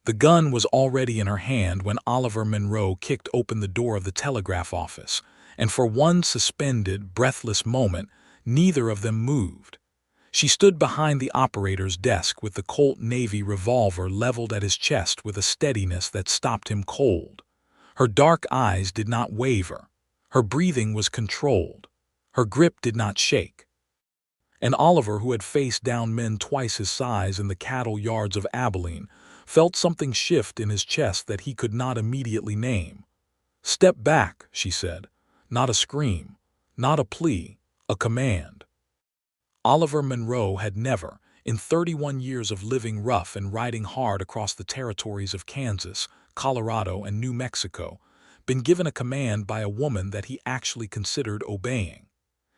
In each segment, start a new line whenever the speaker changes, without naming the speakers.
The gun was already in her hand when Oliver Monroe kicked open the door of the telegraph office, and for one suspended, breathless moment, neither of them moved. She stood behind the operator's desk with the Colt Navy revolver leveled at his chest with a steadiness that stopped him cold. Her dark eyes did not waver. Her breathing was controlled. Her grip did not shake. And Oliver, who had faced down men twice his size in the cattle yards of Abilene, felt something shift in his chest that he could not immediately name. "Step back," she said. Not a scream, not a plea, a command. Oliver Monroe had never, in 31 years of living rough and riding hard across the territories of Kansas, Colorado, and New Mexico, been given a command by a woman that he actually considered obeying.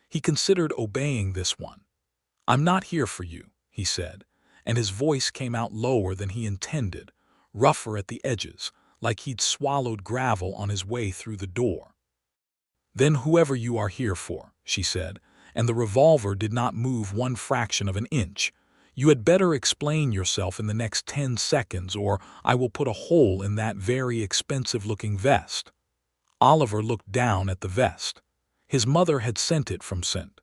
He considered obeying this one. "I'm not here for you," he said, and his voice came out lower than he intended, rougher at the edges, like he'd swallowed gravel on his way through the door. "Then whoever you are here for," she said, and the revolver did not move one fraction of an inch, "you had better explain yourself in the next 10 seconds or I will put a hole in that very expensive-looking vest." Oliver looked down at the vest. His mother had sent it from St.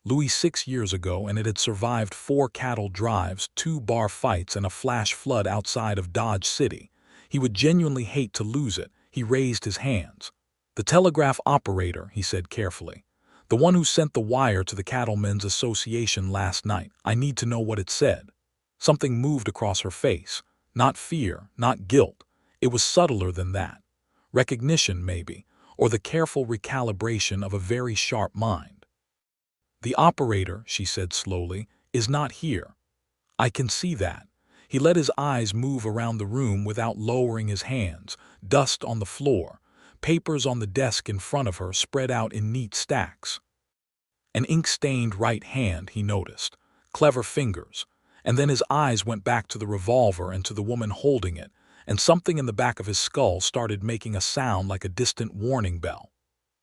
Louis 6 years ago, and it had survived 4 cattle drives, 2 bar fights, and a flash flood outside of Dodge City. He would genuinely hate to lose it. He raised his hands. "The telegraph operator," he said carefully. "The one who sent the wire to the Cattlemen's Association last night. I need to know what it said." Something moved across her face. Not fear, not guilt. It was subtler than that. Recognition, maybe, or the careful recalibration of a very sharp mind. "The operator," she said slowly, "is not here. I can see that." He let his eyes move around the room without lowering his hands. Dust on the floor. Papers on the desk in front of her spread out in neat stacks. An ink-stained right hand, he noticed. Clever fingers. And then his eyes went back to the revolver and to the woman holding it, and something in the back of his skull started making a sound like a distant warning bell.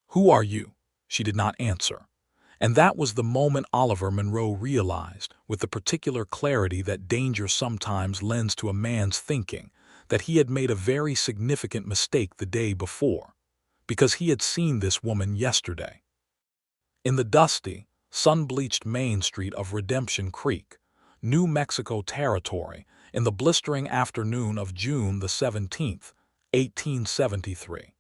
"Who are you?" She did not answer. And that was the moment Oliver Monroe realized, with the particular clarity that danger sometimes lends to a man's thinking, that he had made a very significant mistake the day before, because he had seen this woman yesterday. In the dusty, sun-bleached main street of Redemption Creek, New Mexico Territory, in the blistering afternoon of June the 17th, 1873.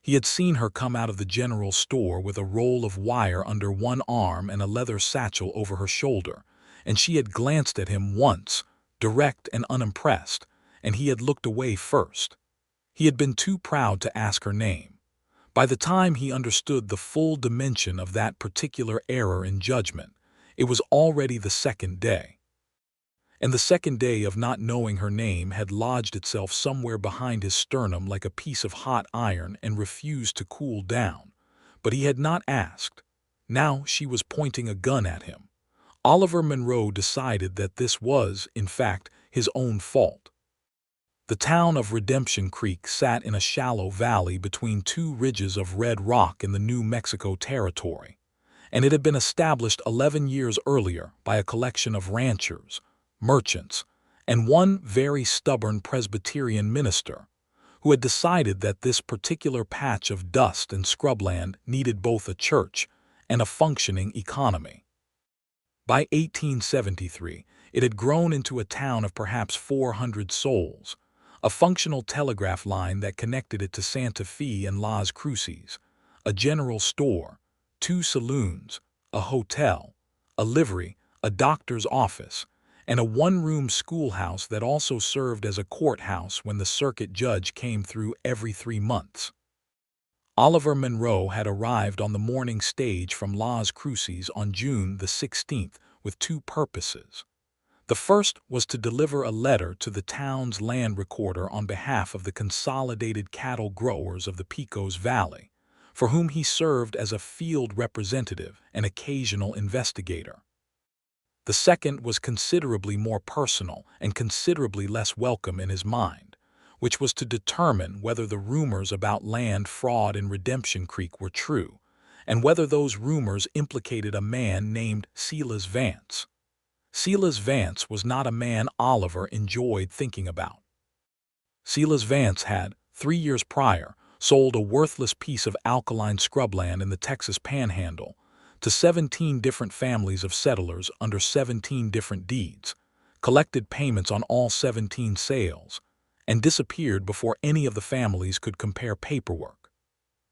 He had seen her come out of the general store with a roll of wire under one arm and a leather satchel over her shoulder, and she had glanced at him once, direct and unimpressed, and he had looked away first. He had been too proud to ask her name. By the time he understood the full dimension of that particular error in judgment, it was already the second day. And the second day of not knowing her name had lodged itself somewhere behind his sternum like a piece of hot iron and refused to cool down. But he had not asked. Now she was pointing a gun at him. Oliver Monroe decided that this was, in fact, his own fault. The town of Redemption Creek sat in a shallow valley between 2 ridges of red rock in the New Mexico Territory, and it had been established 11 years earlier by a collection of ranchers, merchants, and one very stubborn Presbyterian minister, who had decided that this particular patch of dust and scrubland needed both a church and a functioning economy. By 1873, it had grown into a town of perhaps 400 souls, a functional telegraph line that connected it to Santa Fe and Las Cruces, a general store, 2 saloons, a hotel, a livery, a doctor's office, and a one-room schoolhouse that also served as a courthouse when the circuit judge came through every 3 months. Oliver Monroe had arrived on the morning stage from Las Cruces on June the 16th with 2 purposes. The first was to deliver a letter to the town's land recorder on behalf of the Consolidated Cattle Growers of the Pecos Valley, for whom he served as a field representative and occasional investigator. The second was considerably more personal and considerably less welcome in his mind, which was to determine whether the rumors about land fraud in Redemption Creek were true, and whether those rumors implicated a man named Silas Vance. Silas Vance was not a man Oliver enjoyed thinking about. Silas Vance had, 3 years prior, sold a worthless piece of alkaline scrubland in the Texas Panhandle to 17 different families of settlers under 17 different deeds, collected payments on all 17 sales, and disappeared before any of the families could compare paperwork.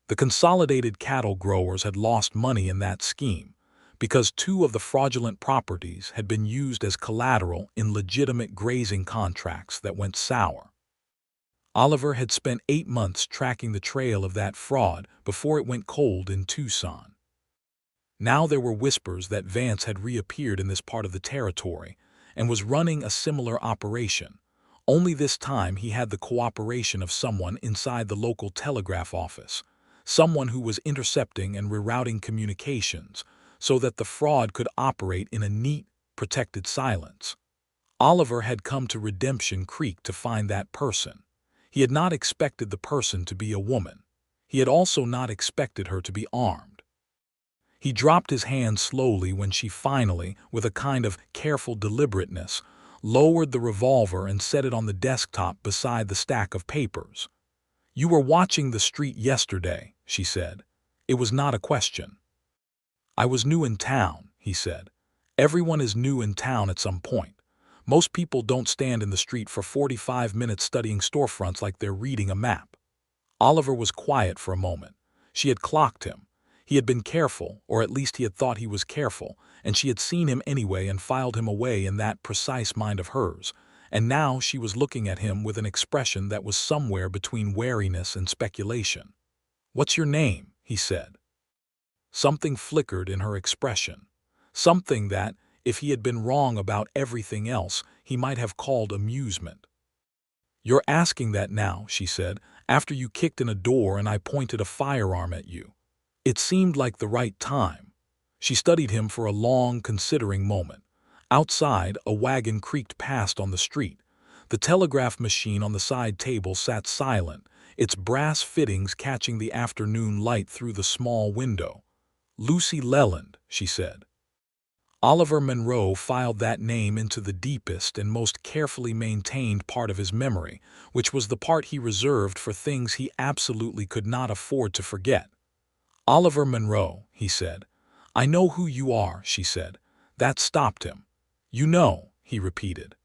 The Consolidated Cattle Growers had lost money in that scheme because 2 of the fraudulent properties had been used as collateral in legitimate grazing contracts that went sour. Oliver had spent 8 months tracking the trail of that fraud before it went cold in Tucson. Now there were whispers that Vance had reappeared in this part of the territory and was running a similar operation, only this time he had the cooperation of someone inside the local telegraph office, someone who was intercepting and rerouting communications so that the fraud could operate in a neat, protected silence. Oliver had come to Redemption Creek to find that person. He had not expected the person to be a woman. He had also not expected her to be armed. He dropped his hand slowly when she finally, with a kind of careful deliberateness, lowered the revolver and set it on the desktop beside the stack of papers. "You were watching the street yesterday," she said. It was not a question. "I was new in town," he said. "Everyone is new in town at some point. Most people don't stand in the street for 45 minutes studying storefronts like they're reading a map." Oliver was quiet for a moment. She had clocked him. He had been careful, or at least he had thought he was careful, and she had seen him anyway and filed him away in that precise mind of hers, and now she was looking at him with an expression that was somewhere between wariness and speculation. "What's your name?" he said. Something flickered in her expression, something that, if he had been wrong about everything else, he might have called amusement. "You're asking that now," she said, "after you kicked in a door and I pointed a firearm at you. It seemed like the right time." She studied him for a long, considering moment. Outside, a wagon creaked past on the street. The telegraph machine on the side table sat silent, its brass fittings catching the afternoon light through the small window. "Lucy Leland," she said. Oliver Monroe filed that name into the deepest and most carefully maintained part of his memory, which was the part he reserved for things he absolutely could not afford to forget. "Oliver Monroe," he said. "I know who you are," she said. That stopped him. "You know," he repeated.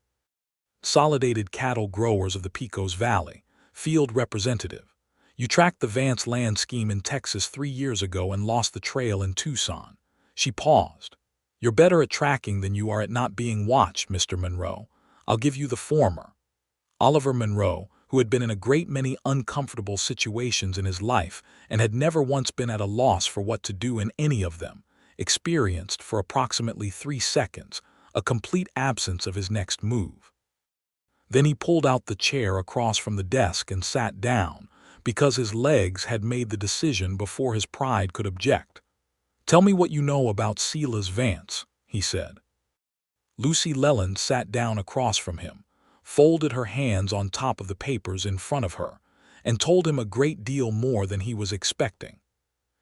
"Consolidated Cattle Growers of the Pecos Valley, field representative. You tracked the Vance land scheme in Texas 3 years ago and lost the trail in Tucson." She paused. "You're better at tracking than you are at not being watched, Mr. Monroe. I'll give you the former." Oliver Monroe, who had been in a great many uncomfortable situations in his life and had never once been at a loss for what to do in any of them, experienced for approximately 3 seconds a complete absence of his next move. Then he pulled out the chair across from the desk and sat down, because his legs had made the decision before his pride could object. "Tell me what you know about Silas Vance," he said. Lucy Leland sat down across from him, folded her hands on top of the papers in front of her, and told him a great deal more than he was expecting.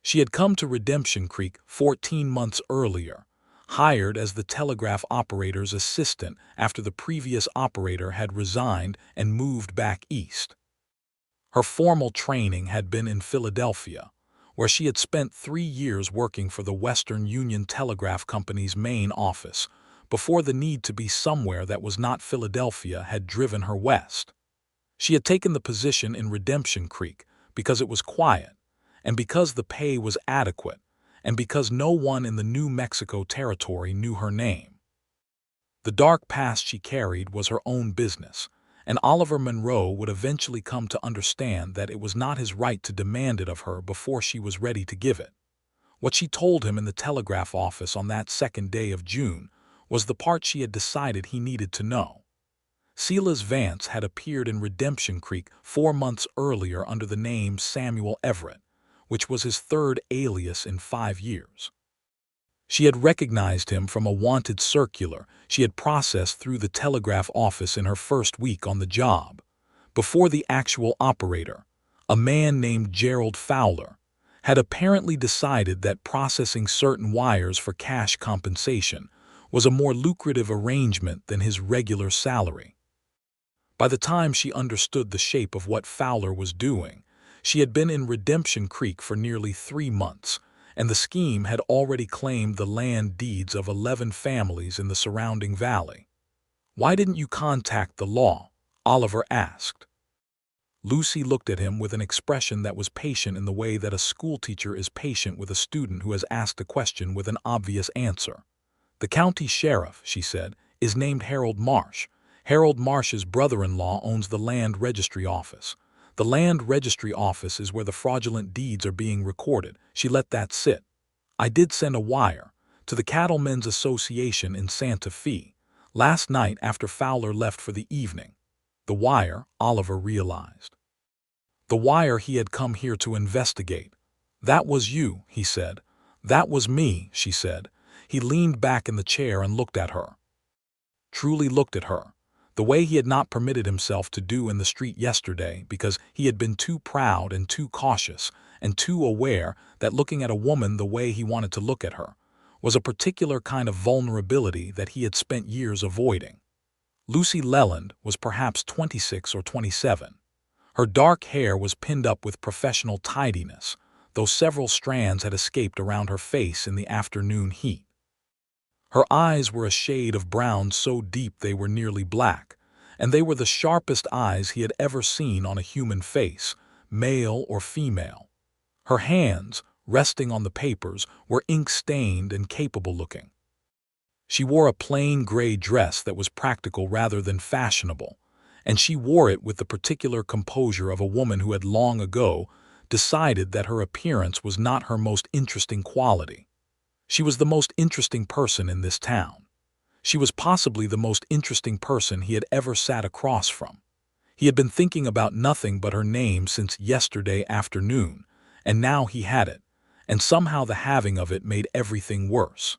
She had come to Redemption Creek 14 months earlier, hired as the telegraph operator's assistant after the previous operator had resigned and moved back east. Her formal training had been in Philadelphia, where she had spent 3 years working for the Western Union Telegraph Company's main office, before the need to be somewhere that was not Philadelphia had driven her west. She had taken the position in Redemption Creek because it was quiet, and because the pay was adequate, and because no one in the New Mexico territory knew her name. The dark past she carried was her own business, and Oliver Monroe would eventually come to understand that it was not his right to demand it of her before she was ready to give it. What she told him in the telegraph office on that 2nd day of June was the part she had decided he needed to know. Silas Vance had appeared in Redemption Creek 4 months earlier under the name Samuel Everett, which was his 3rd alias in 5 years. She had recognized him from a wanted circular she had processed through the telegraph office in her first week on the job, before the actual operator, a man named Gerald Fowler, had apparently decided that processing certain wires for cash compensation was a more lucrative arrangement than his regular salary. By the time she understood the shape of what Fowler was doing, she had been in Redemption Creek for nearly 3 months, and the scheme had already claimed the land deeds of 11 families in the surrounding valley. "Why didn't you contact the law?" Oliver asked. Lucy looked at him with an expression that was patient in the way that a schoolteacher is patient with a student who has asked a question with an obvious answer. "The county sheriff," she said, "is named Harold Marsh. Harold Marsh's brother-in-law owns the land registry office. The land registry office is where the fraudulent deeds are being recorded." She let that sit. "I did send a wire to the Cattlemen's Association in Santa Fe last night after Fowler left for the evening." The wire, Oliver realized. The wire he had come here to investigate. "That was you," he said. "That was me," she said. He leaned back in the chair and looked at her. Truly looked at her, the way he had not permitted himself to do in the street yesterday because he had been too proud and too cautious and too aware that looking at a woman the way he wanted to look at her was a particular kind of vulnerability that he had spent years avoiding. Lucy Leland was perhaps 26 or 27. Her dark hair was pinned up with professional tidiness, though several strands had escaped around her face in the afternoon heat. Her eyes were a shade of brown so deep they were nearly black, and they were the sharpest eyes he had ever seen on a human face, male or female. Her hands, resting on the papers, were ink-stained and capable-looking. She wore a plain gray dress that was practical rather than fashionable, and she wore it with the particular composure of a woman who had long ago decided that her appearance was not her most interesting quality. She was the most interesting person in this town. She was possibly the most interesting person he had ever sat across from. He had been thinking about nothing but her name since yesterday afternoon, and now he had it, and somehow the having of it made everything worse.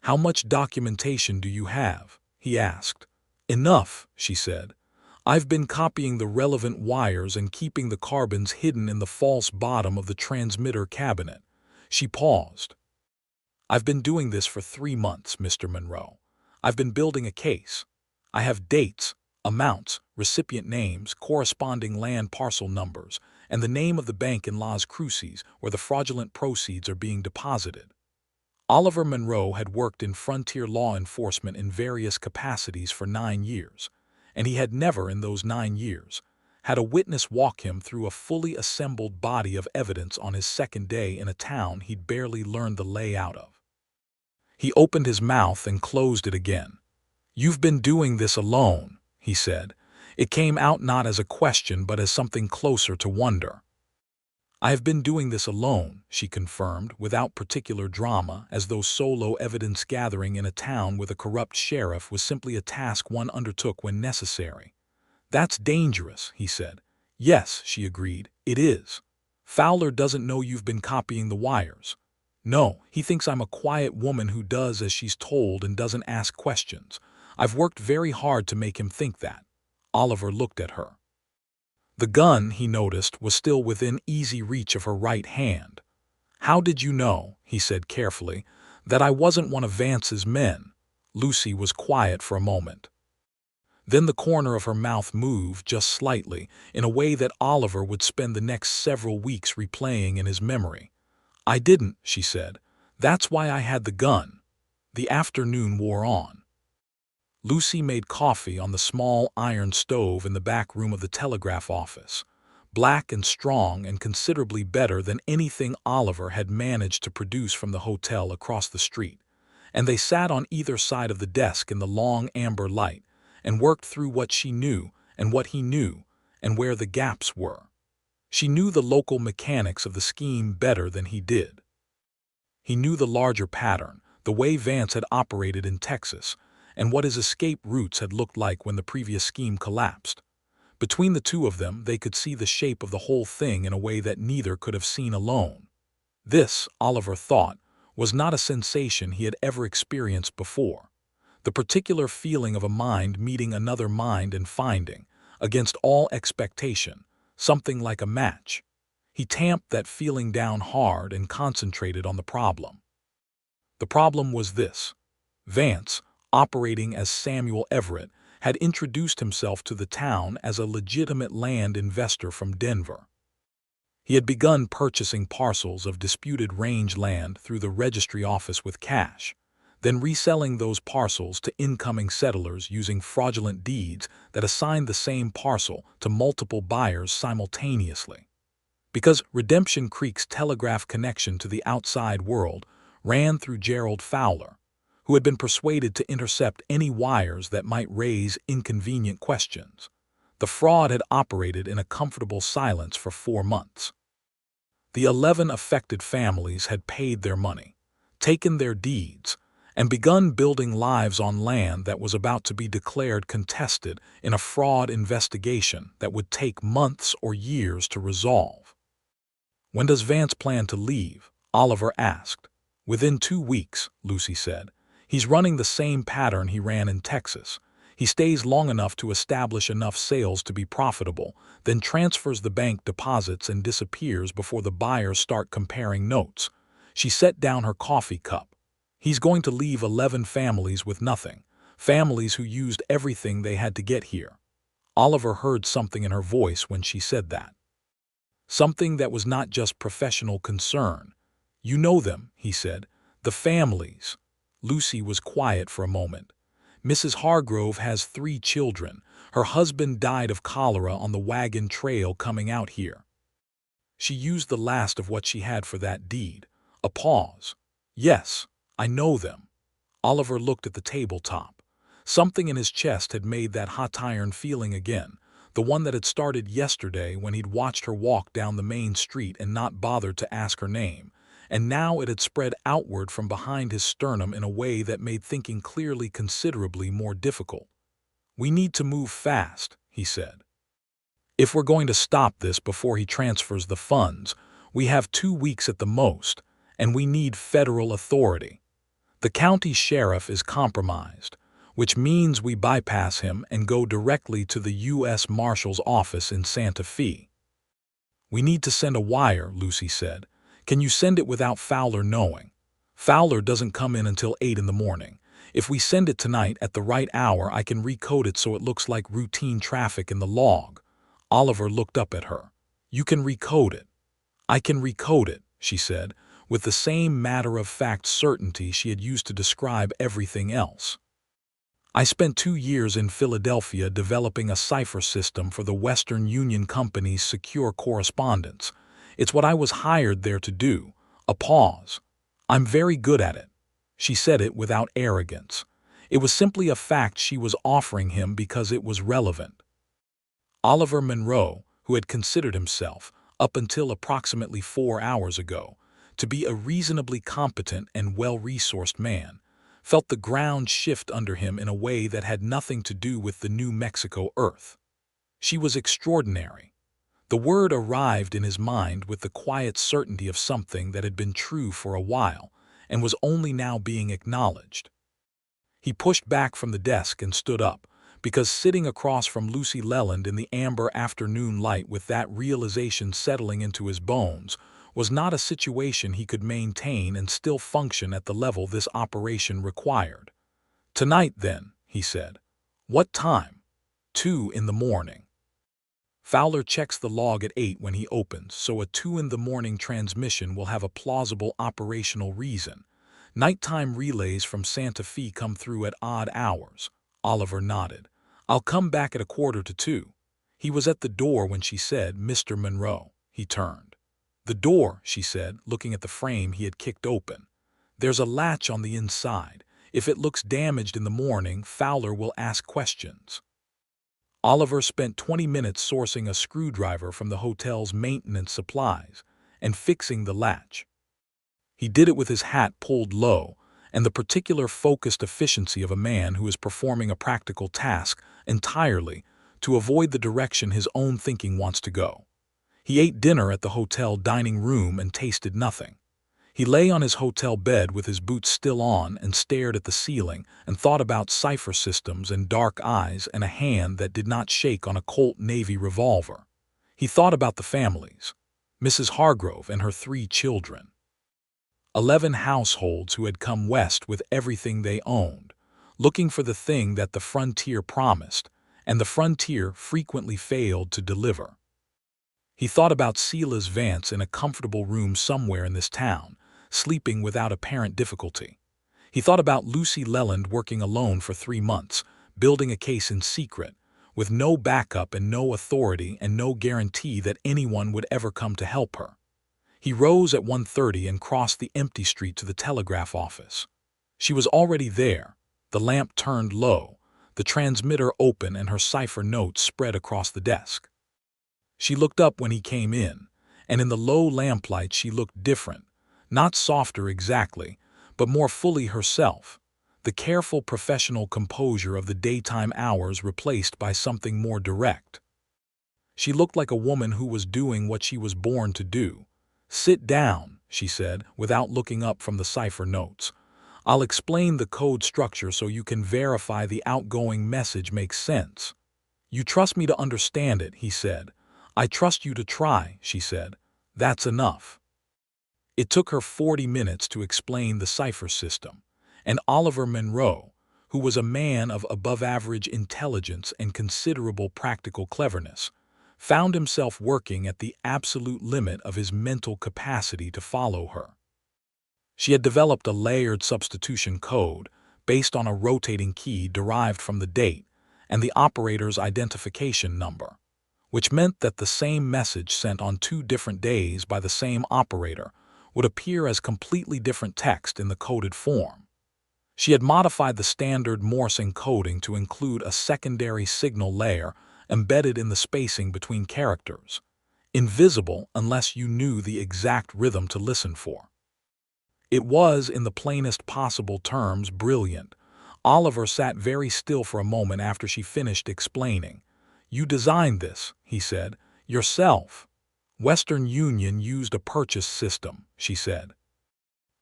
"How much documentation do you have?" he asked. "Enough," she said. "I've been copying the relevant wires and keeping the carbons hidden in the false bottom of the transmitter cabinet." She paused. "I've been doing this for 3 months, Mr. Monroe. I've been building a case. I have dates, amounts, recipient names, corresponding land parcel numbers, and the name of the bank in Las Cruces where the fraudulent proceeds are being deposited." Oliver Monroe had worked in frontier law enforcement in various capacities for 9 years, and he had never in those 9 years had a witness walk him through a fully assembled body of evidence on his second day in a town he'd barely learned the layout of. He opened his mouth and closed it again. "You've been doing this alone," he said. It came out not as a question but as something closer to wonder. "I have been doing this alone," she confirmed, without particular drama, as though solo evidence gathering in a town with a corrupt sheriff was simply a task one undertook when necessary. "That's dangerous," he said. "Yes," she agreed, "it is. Fowler doesn't know you've been copying the wires. No, he thinks I'm a quiet woman who does as she's told and doesn't ask questions. I've worked very hard to make him think that." Oliver looked at her. The gun, he noticed, was still within easy reach of her right hand. "How did you know," he said carefully, "that I wasn't one of Vance's men?" Lucy was quiet for a moment. Then the corner of her mouth moved just slightly, in a way that Oliver would spend the next several weeks replaying in his memory. "I didn't," she said. "That's why I had the gun." The afternoon wore on. Lucy made coffee on the small iron stove in the back room of the telegraph office, black and strong and considerably better than anything Oliver had managed to produce from the hotel across the street, and they sat on either side of the desk in the long amber light and worked through what she knew and what he knew and where the gaps were. She knew the local mechanics of the scheme better than he did. He knew the larger pattern, the way Vance had operated in Texas, and what his escape routes had looked like when the previous scheme collapsed. Between the two of them, they could see the shape of the whole thing in a way that neither could have seen alone. This, Oliver thought, was not a sensation he had ever experienced before. The particular feeling of a mind meeting another mind and finding, against all expectation, something like a match. He tamped that feeling down hard and concentrated on the problem. The problem was this. Vance, operating as Samuel Everett, had introduced himself to the town as a legitimate land investor from Denver. He had begun purchasing parcels of disputed range land through the registry office with cash, then reselling those parcels to incoming settlers using fraudulent deeds that assigned the same parcel to multiple buyers simultaneously. Because Redemption Creek's telegraph connection to the outside world ran through Gerald Fowler, who had been persuaded to intercept any wires that might raise inconvenient questions, the fraud had operated in a comfortable silence for 4 months. The 11 affected families had paid their money, taken their deeds, and begun building lives on land that was about to be declared contested in a fraud investigation that would take months or years to resolve. "When does Vance plan to leave?" Oliver asked. "Within 2 weeks," Lucy said. "He's running the same pattern he ran in Texas. He stays long enough to establish enough sales to be profitable, then transfers the bank deposits and disappears before the buyers start comparing notes." She set down her coffee cup. "He's going to leave 11 families with nothing, families who used everything they had to get here." Oliver heard something in her voice when she said that. Something that was not just professional concern. "You know them," he said. "The families." Lucy was quiet for a moment. "Mrs. Hargrove has 3 children. Her husband died of cholera on the wagon trail coming out here. She used the last of what she had for that deed." A pause. "Yes, I know them." Oliver looked at the tabletop. Something in his chest had made that hot iron feeling again, the one that had started yesterday when he'd watched her walk down the main street and not bothered to ask her name, and now it had spread outward from behind his sternum in a way that made thinking clearly considerably more difficult. "We need to move fast," he said. "If we're going to stop this before he transfers the funds, we have 2 weeks at the most, and we need federal authority. The county sheriff is compromised, which means we bypass him and go directly to the U.S. Marshal's office in Santa Fe." "We need to send a wire," Lucy said. "Can you send it without Fowler knowing? Fowler doesn't come in until 8 in the morning. If we send it tonight at the right hour, I can recode it so it looks like routine traffic in the log." Oliver looked up at her. "You can recode it." "I can recode it," she said, with the same matter-of-fact certainty she had used to describe everything else. "I spent 2 years in Philadelphia developing a cipher system for the Western Union Company's secure correspondence. It's what I was hired there to do." A pause. "I'm very good at it." She said it without arrogance. It was simply a fact she was offering him because it was relevant. Oliver Monroe, who had considered himself, up until approximately 4 hours ago, to be a reasonably competent and well-resourced man, felt the ground shift under him in a way that had nothing to do with the New Mexico earth. She was extraordinary. The word arrived in his mind with the quiet certainty of something that had been true for a while and was only now being acknowledged. He pushed back from the desk and stood up, because sitting across from Lucy Leland in the amber afternoon light with that realization settling into his bones was not a situation he could maintain and still function at the level this operation required. "Tonight, then," he said. "What time?" 2 in the morning. Fowler checks the log at 8 when he opens, so a 2 in the morning transmission will have a plausible operational reason. Nighttime relays from Santa Fe come through at odd hours. Oliver nodded. "I'll come back at 1:45. He was at the door when she said, "Mr. Monroe." He turned. "The door," she said, looking at the frame he had kicked open. "There's a latch on the inside. If it looks damaged in the morning, Fowler will ask questions." Oliver spent 20 minutes sourcing a screwdriver from the hotel's maintenance supplies and fixing the latch. He did it with his hat pulled low and the particular focused efficiency of a man who is performing a practical task entirely to avoid the direction his own thinking wants to go. He ate dinner at the hotel dining room and tasted nothing. He lay on his hotel bed with his boots still on and stared at the ceiling and thought about cipher systems and dark eyes and a hand that did not shake on a Colt Navy revolver. He thought about the families, Mrs. Hargrove and her 3 children. 11 households who had come west with everything they owned, looking for the thing that the frontier promised, and the frontier frequently failed to deliver. He thought about Silas Vance in a comfortable room somewhere in this town, sleeping without apparent difficulty. He thought about Lucy Leland working alone for 3 months, building a case in secret, with no backup and no authority and no guarantee that anyone would ever come to help her. He rose at 1:30 and crossed the empty street to the telegraph office. She was already there, the lamp turned low, the transmitter open and her cipher notes spread across the desk. She looked up when he came in, and in the low lamplight she looked different, not softer exactly, but more fully herself, the careful professional composure of the daytime hours replaced by something more direct. She looked like a woman who was doing what she was born to do. "Sit down," she said, without looking up from the cipher notes. "I'll explain the code structure so you can verify the outgoing message makes sense." "You trust me to understand it," he said. "I trust you to try," she said. "That's enough." It took her 40 minutes to explain the cipher system, and Oliver Monroe, who was a man of above-average intelligence and considerable practical cleverness, found himself working at the absolute limit of his mental capacity to follow her. She had developed a layered substitution code based on a rotating key derived from the date and the operator's identification number, which meant that the same message sent on 2 different days by the same operator would appear as completely different text in the coded form. She had modified the standard Morse encoding to include a secondary signal layer embedded in the spacing between characters, invisible unless you knew the exact rhythm to listen for. It was, in the plainest possible terms, brilliant. Oliver sat very still for a moment after she finished explaining. "You designed this," he said, "yourself." "Western Union used a purchase system," she said.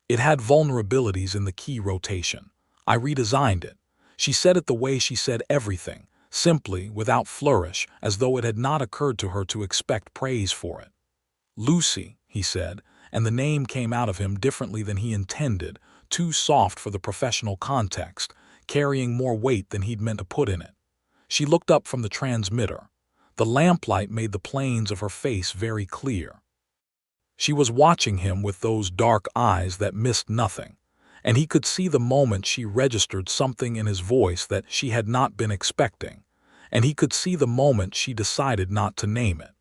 "It had vulnerabilities in the key rotation. I redesigned it." She said it the way she said everything, simply, without flourish, as though it had not occurred to her to expect praise for it. "Lucy," he said, and the name came out of him differently than he intended, too soft for the professional context, carrying more weight than he'd meant to put in it. She looked up from the transmitter. The lamplight made the planes of her face very clear. She was watching him with those dark eyes that missed nothing, and he could see the moment she registered something in his voice that she had not been expecting, and he could see the moment she decided not to name it.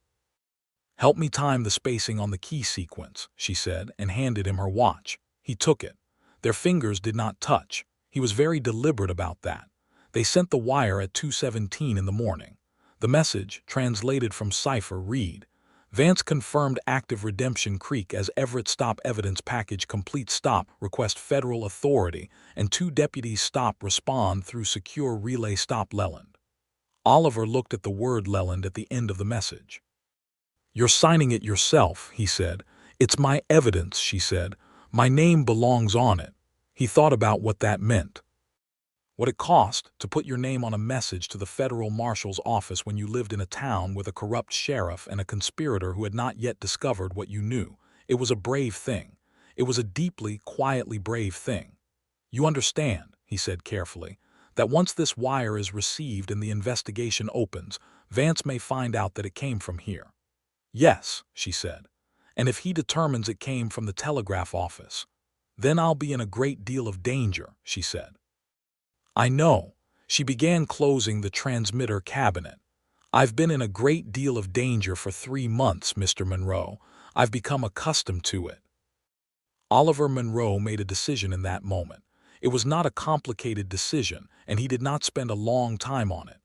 "Help me time the spacing on the key sequence," she said, and handed him her watch. He took it. Their fingers did not touch. He was very deliberate about that. They sent the wire at 2:17 in the morning. The message, translated from cipher, read, "Vance confirmed active Redemption Creek as Everett stop evidence package complete stop request federal authority and 2 deputies stop respond through secure relay stop Leland." Oliver looked at the word Leland at the end of the message. "You're signing it yourself," he said. "It's my evidence," she said. "My name belongs on it." He thought about what that meant. What it cost to put your name on a message to the federal marshal's office when you lived in a town with a corrupt sheriff and a conspirator who had not yet discovered what you knew. It was a brave thing. It was a deeply, quietly brave thing. "You understand," he said carefully, "that once this wire is received and the investigation opens, Vance may find out that it came from here." "Yes," she said. "And if he determines it came from the telegraph office, then I'll be in a great deal of danger," she said. "I know." She began closing the transmitter cabinet. "I've been in a great deal of danger for 3 months, Mr. Monroe. I've become accustomed to it." Oliver Monroe made a decision in that moment. It was not a complicated decision, and he did not spend a long time on it.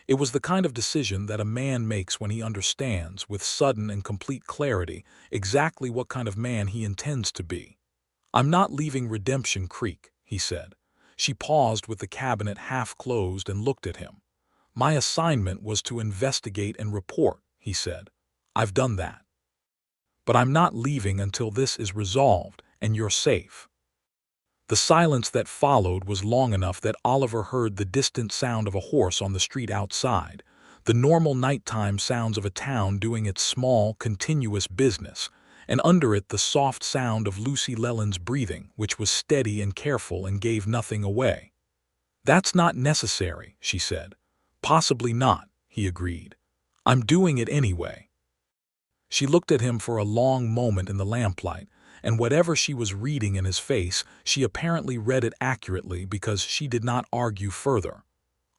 It was the kind of decision that a man makes when he understands, with sudden and complete clarity, exactly what kind of man he intends to be. "I'm not leaving Redemption Creek," he said. She paused with the cabinet half closed and looked at him. "My assignment was to investigate and report," he said. "I've done that. But I'm not leaving until this is resolved and you're safe." The silence that followed was long enough that Oliver heard the distant sound of a horse on the street outside, the normal nighttime sounds of a town doing its small, continuous business, and under it the soft sound of Lucy Leland's breathing, which was steady and careful and gave nothing away. "That's not necessary," she said. "Possibly not," he agreed. "I'm doing it anyway." She looked at him for a long moment in the lamplight, and whatever she was reading in his face, she apparently read it accurately because she did not argue further.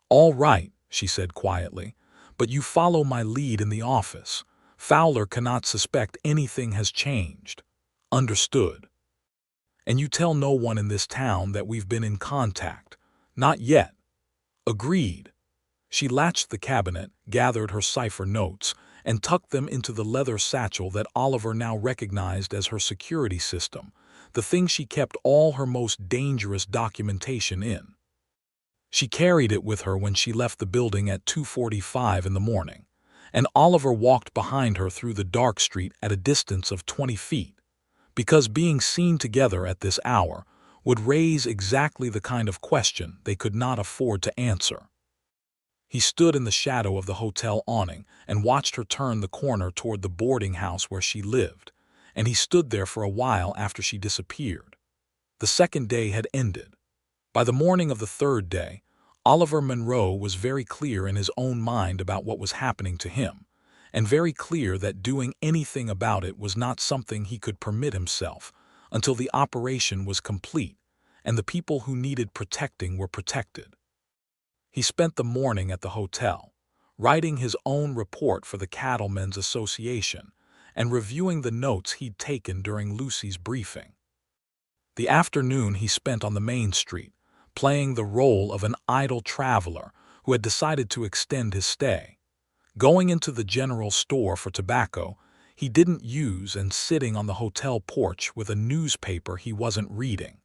"All right," she said quietly, "but you follow my lead in the office. Fowler cannot suspect anything has changed. Understood? And you tell no one in this town that we've been in contact. Not yet." "Agreed." She latched the cabinet, gathered her cipher notes, and tucked them into the leather satchel that Oliver now recognized as her security system, the thing she kept all her most dangerous documentation in. She carried it with her when she left the building at 2:45 in the morning, and Oliver walked behind her through the dark street at a distance of 20 feet, because being seen together at this hour would raise exactly the kind of question they could not afford to answer. He stood in the shadow of the hotel awning and watched her turn the corner toward the boarding house where she lived, and he stood there for a while after she disappeared. The second day had ended. By the morning of the third day, Oliver Monroe was very clear in his own mind about what was happening to him, and very clear that doing anything about it was not something he could permit himself until the operation was complete and the people who needed protecting were protected. He spent the morning at the hotel, writing his own report for the Cattlemen's Association and reviewing the notes he'd taken during Lucy's briefing. The afternoon he spent on the main street, playing the role of an idle traveler who had decided to extend his stay. Going into the general store for tobacco he didn't use and sitting on the hotel porch with a newspaper he wasn't reading.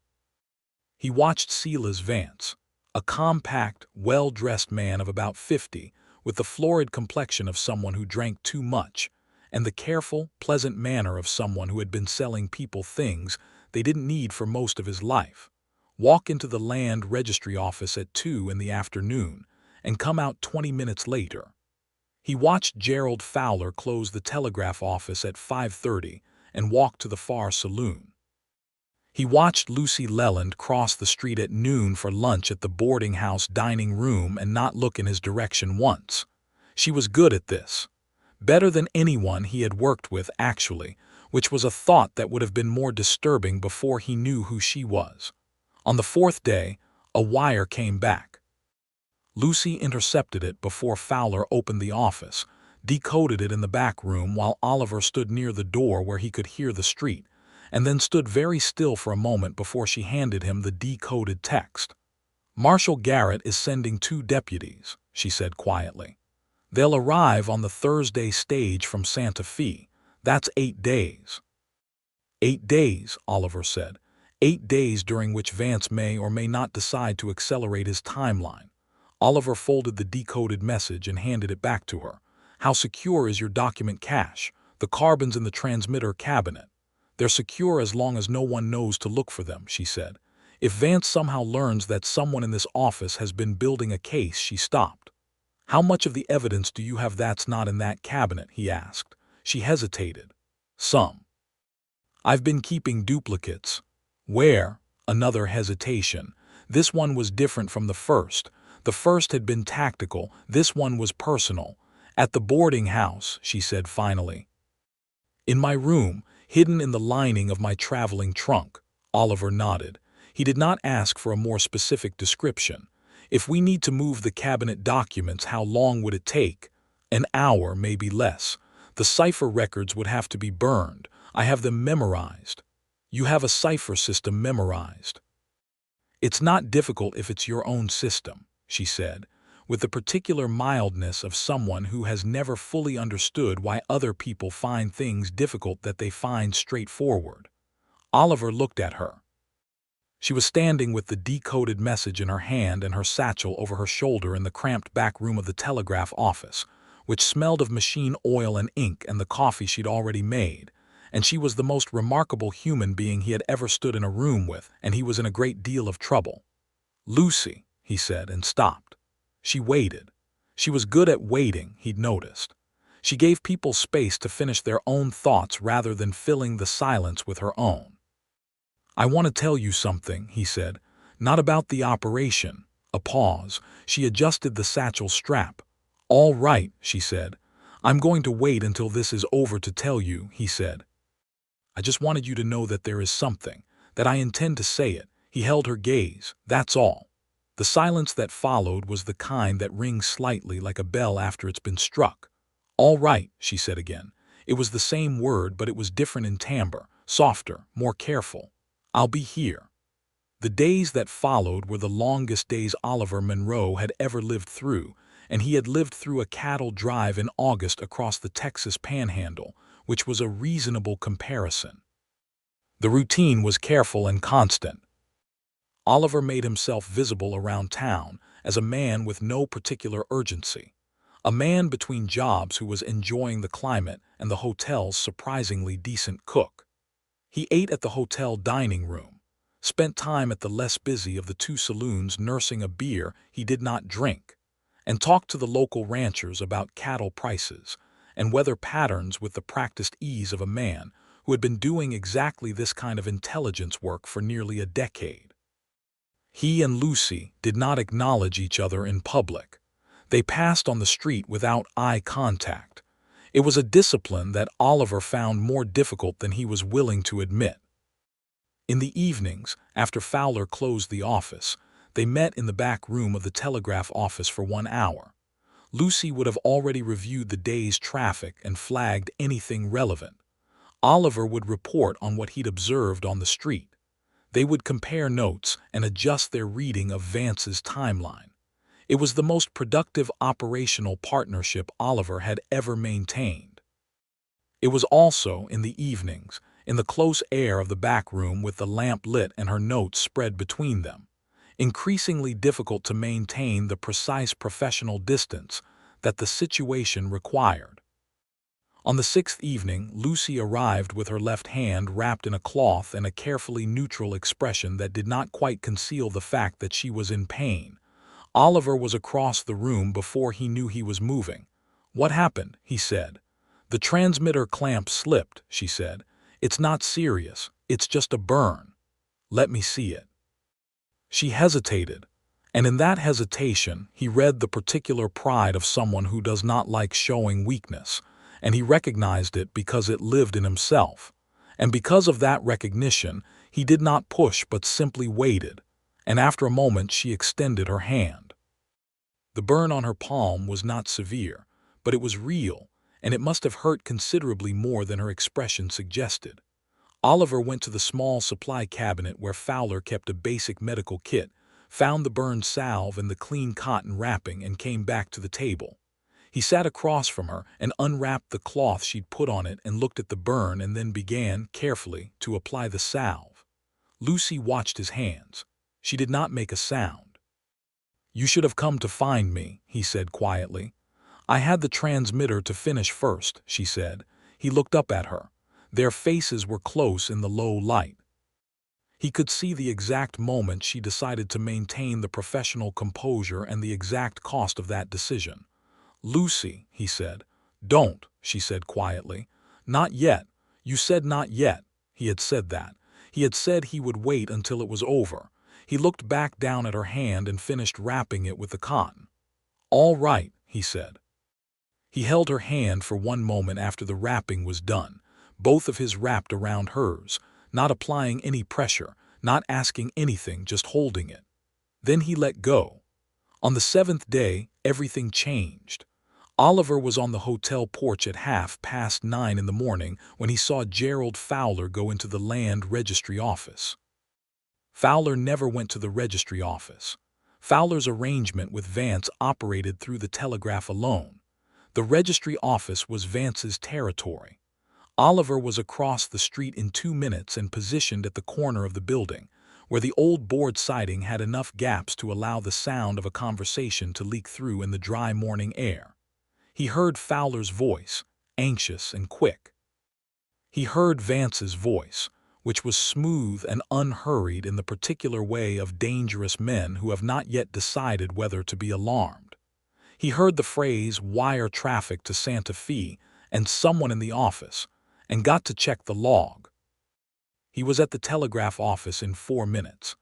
He watched Silas Vance, a compact, well-dressed man of about 50, with the florid complexion of someone who drank too much, and the careful, pleasant manner of someone who had been selling people things they didn't need for most of his life, walk into the land registry office at 2 in the afternoon and come out 20 minutes later. He watched Gerald Fowler close the telegraph office at 5:30 and walk to the far saloon. He watched Lucy Leland cross the street at noon for lunch at the boarding house dining room and not look in his direction once. She was good at this. Better than anyone he had worked with, actually, which was a thought that would have been more disturbing before he knew who she was. On the fourth day, a wire came back. Lucy intercepted it before Fowler opened the office, decoded it in the back room while Oliver stood near the door where he could hear the street, and then stood very still for a moment before she handed him the decoded text. "Marshal Garrett is sending 2 deputies," she said quietly. "They'll arrive on the Thursday stage from Santa Fe. That's 8 days." 8 days, Oliver said. 8 days during which Vance may or may not decide to accelerate his timeline. Oliver folded the decoded message and handed it back to her. "How secure is your document cache? The carbons in the transmitter cabinet." "They're secure as long as no one knows to look for them," she said. "If Vance somehow learns that someone in this office has been building a case," she stopped. "How much of the evidence do you have that's not in that cabinet?" he asked. She hesitated. "Some. I've been keeping duplicates." "Where?" Another hesitation. This one was different from the first. The first had been tactical, this one was personal. "At the boarding house," she said finally. "In my room, hidden in the lining of my traveling trunk." Oliver nodded. He did not ask for a more specific description. "If we need to move the cabinet documents, how long would it take?" "An hour, maybe less. The cipher records would have to be burned. I have them memorized." "You have a cipher system memorized." "It's not difficult if it's your own system," she said, with the particular mildness of someone who has never fully understood why other people find things difficult that they find straightforward. Oliver looked at her. She was standing with the decoded message in her hand and her satchel over her shoulder in the cramped back room of the telegraph office, which smelled of machine oil and ink and the coffee she'd already made, and she was the most remarkable human being he had ever stood in a room with, and he was in a great deal of trouble. "Lucy," he said, and stopped. She waited. She was good at waiting, he'd noticed. She gave people space to finish their own thoughts rather than filling the silence with her own. "I want to tell you something," he said. "Not about the operation." A pause. She adjusted the satchel strap. "All right," she said. "I'm going to wait until this is over to tell you," he said. "I just wanted you to know that there is something, that I intend to say it." He held her gaze. "That's all." The silence that followed was the kind that rings slightly like a bell after it's been struck. "All right," she said again. It was the same word, but it was different in timbre, softer, more careful. "I'll be here." The days that followed were the longest days Oliver Monroe had ever lived through, and he had lived through a cattle drive in August across the Texas Panhandle, which was a reasonable comparison. The routine was careful and constant. Oliver made himself visible around town as a man with no particular urgency, a man between jobs who was enjoying the climate and the hotel's surprisingly decent cook. He ate at the hotel dining room, spent time at the less busy of the two saloons nursing a beer he did not drink, and talked to the local ranchers about cattle prices and weather patterns with the practiced ease of a man who had been doing exactly this kind of intelligence work for nearly a decade. He and Lucy did not acknowledge each other in public. They passed on the street without eye contact. It was a discipline that Oliver found more difficult than he was willing to admit. In the evenings, after Fowler closed the office, they met in the back room of the telegraph office for 1 hour. Lucy would have already reviewed the day's traffic and flagged anything relevant. Oliver would report on what he'd observed on the street. They would compare notes and adjust their reading of Vance's timeline. It was the most productive operational partnership Oliver had ever maintained. It was also, in the evenings, in the close air of the back room with the lamp lit and her notes spread between them, increasingly difficult to maintain the precise professional distance that the situation required. On the 6th evening, Lucy arrived with her left hand wrapped in a cloth and a carefully neutral expression that did not quite conceal the fact that she was in pain. Oliver was across the room before he knew he was moving. "What happened?" he said. "The transmitter clamp slipped," she said. "It's not serious. It's just a burn." "Let me see it." She hesitated, and in that hesitation he read the particular pride of someone who does not like showing weakness, and he recognized it because it lived in himself. And because of that recognition, he did not push but simply waited, and after a moment she extended her hand. The burn on her palm was not severe, but it was real, and it must have hurt considerably more than her expression suggested. Oliver went to the small supply cabinet where Fowler kept a basic medical kit, found the burn salve and the clean cotton wrapping, and came back to the table. He sat across from her and unwrapped the cloth she'd put on it and looked at the burn and then began, carefully, to apply the salve. Lucy watched his hands. She did not make a sound. "You should have come to find me," he said quietly. "I had the transmitter to finish first," she said. He looked up at her. Their faces were close in the low light. He could see the exact moment she decided to maintain the professional composure and the exact cost of that decision. "Lucy," he said. "Don't," she said quietly. "Not yet. You said not yet." He had said that. He had said he would wait until it was over. He looked back down at her hand and finished wrapping it with the cotton. "All right," he said. He held her hand for 1 moment after the wrapping was done, both of his wrapped around hers, not applying any pressure, not asking anything, just holding it. Then he let go. On the 7th day, everything changed. Oliver was on the hotel porch at 9:30 in the morning when he saw Gerald Fowler go into the land registry office. Fowler never went to the registry office. Fowler's arrangement with Vance operated through the telegraph alone. The registry office was Vance's territory. Oliver was across the street in 2 minutes and positioned at the corner of the building, where the old board siding had enough gaps to allow the sound of a conversation to leak through in the dry morning air. He heard Fowler's voice, anxious and quick. He heard Vance's voice, which was smooth and unhurried in the particular way of dangerous men who have not yet decided whether to be alarmed. He heard the phrase "wire traffic to Santa Fe" and "someone in the office," and got to check the log. He was at the telegraph office in 4 minutes.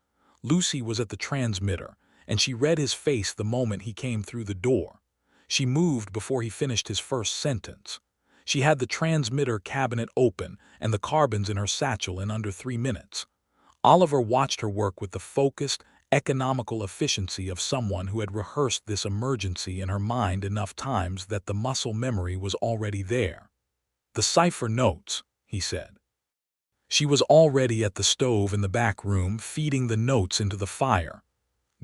Lucy was at the transmitter, and she read his face the moment he came through the door. She moved before he finished his first sentence. She had the transmitter cabinet open and the carbons in her satchel in under 3 minutes. Oliver watched her work with the focused, economical efficiency of someone who had rehearsed this emergency in her mind enough times that the muscle memory was already there. "The cipher notes," he said. She was already at the stove in the back room, feeding the notes into the fire.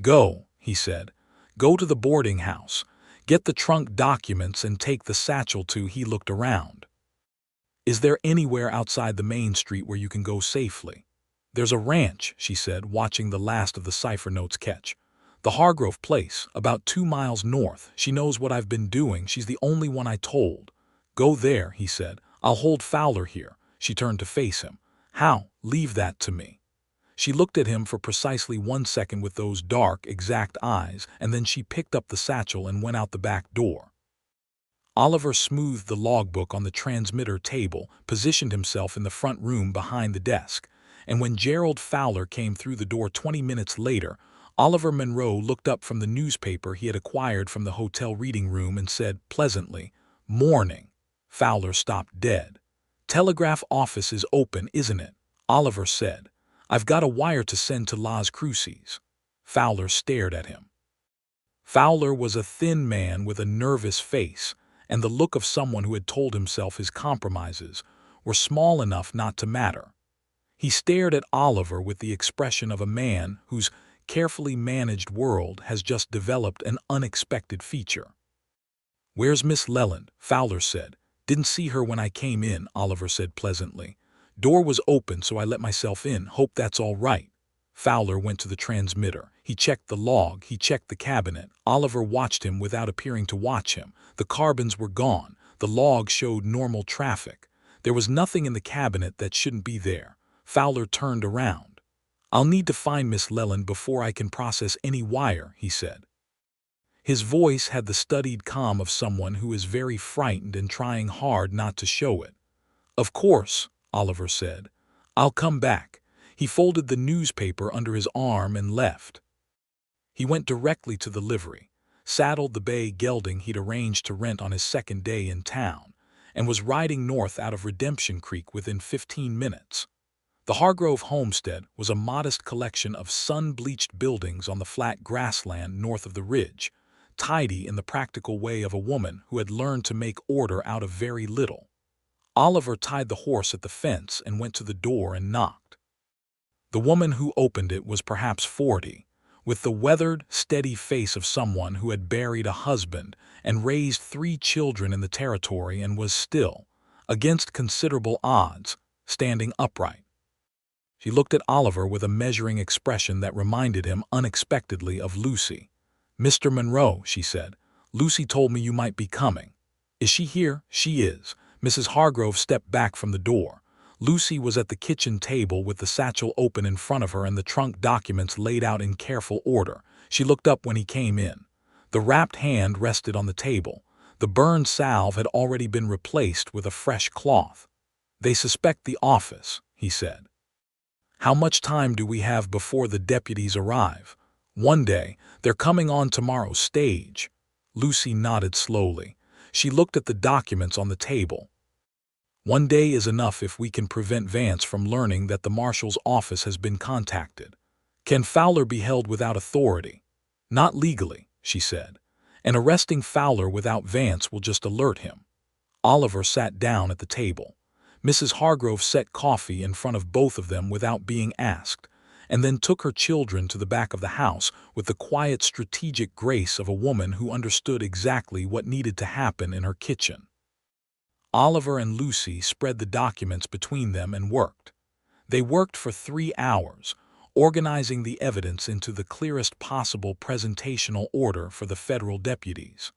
"Go," he said. "Go to the boarding house. Get the trunk documents and take the satchel to." He looked around. "Is there anywhere outside the main street where you can go safely?" "There's a ranch," she said, watching the last of the cipher notes catch. "The Hargrove place, about 2 miles north. She knows what I've been doing. She's the only one I told." "Go there," he said. "I'll hold Fowler here." She turned to face him. "How? Leave that to me." She looked at him for precisely 1 second with those dark, exact eyes, and then she picked up the satchel and went out the back door. Oliver smoothed the logbook on the transmitter table, positioned himself in the front room behind the desk, and when Gerald Fowler came through the door 20 minutes later, Oliver Monroe looked up from the newspaper he had acquired from the hotel reading room and said pleasantly, "Morning." Fowler stopped dead. "Telegraph office is open, isn't it?" Oliver said. "I've got a wire to send to Las Cruces." Fowler stared at him. Fowler was a thin man with a nervous face and the look of someone who had told himself his compromises were small enough not to matter. He stared at Oliver with the expression of a man whose carefully managed world has just developed an unexpected feature. "Where's Miss Leland?" Fowler said. "Didn't see her when I came in," Oliver said pleasantly. "Door was open, so I let myself in. Hope that's all right." Fowler went to the transmitter. He checked the log. He checked the cabinet. Oliver watched him without appearing to watch him. The carbons were gone. The log showed normal traffic. There was nothing in the cabinet that shouldn't be there. Fowler turned around. "I'll need to find Miss Leland before I can process any wire," he said. His voice had the studied calm of someone who is very frightened and trying hard not to show it. "Of course," Oliver said. "I'll come back." He folded the newspaper under his arm and left. He went directly to the livery, saddled the bay gelding he'd arranged to rent on his second day in town, and was riding north out of Redemption Creek within 15 minutes. The Hargrove homestead was a modest collection of sun-bleached buildings on the flat grassland north of the ridge, tidy in the practical way of a woman who had learned to make order out of very little. Oliver tied the horse at the fence and went to the door and knocked. The woman who opened it was perhaps 40, with the weathered, steady face of someone who had buried a husband and raised 3 children in the territory and was still, against considerable odds, standing upright. She looked at Oliver with a measuring expression that reminded him unexpectedly of Lucy. "Mr. Monroe," she said, "Lucy told me you might be coming." "Is she here?" "She is." Mrs. Hargrove stepped back from the door. Lucy was at the kitchen table with the satchel open in front of her and the trunk documents laid out in careful order. She looked up when he came in. The wrapped hand rested on the table. The burned salve had already been replaced with a fresh cloth. "They suspect the office," he said. "How much time do we have before the deputies arrive?" "1 day. They're coming on tomorrow's stage." Lucy nodded slowly. She looked at the documents on the table. "1 day is enough if we can prevent Vance from learning that the marshal's office has been contacted." "Can Fowler be held without authority?" "Not legally," she said. "And arresting Fowler without Vance will just alert him." Oliver sat down at the table. Mrs. Hargrove set coffee in front of both of them without being asked, and then took her children to the back of the house with the quiet, strategic grace of a woman who understood exactly what needed to happen in her kitchen. Oliver and Lucy spread the documents between them and worked. They worked for 3 hours, organizing the evidence into the clearest possible presentational order for the federal deputies.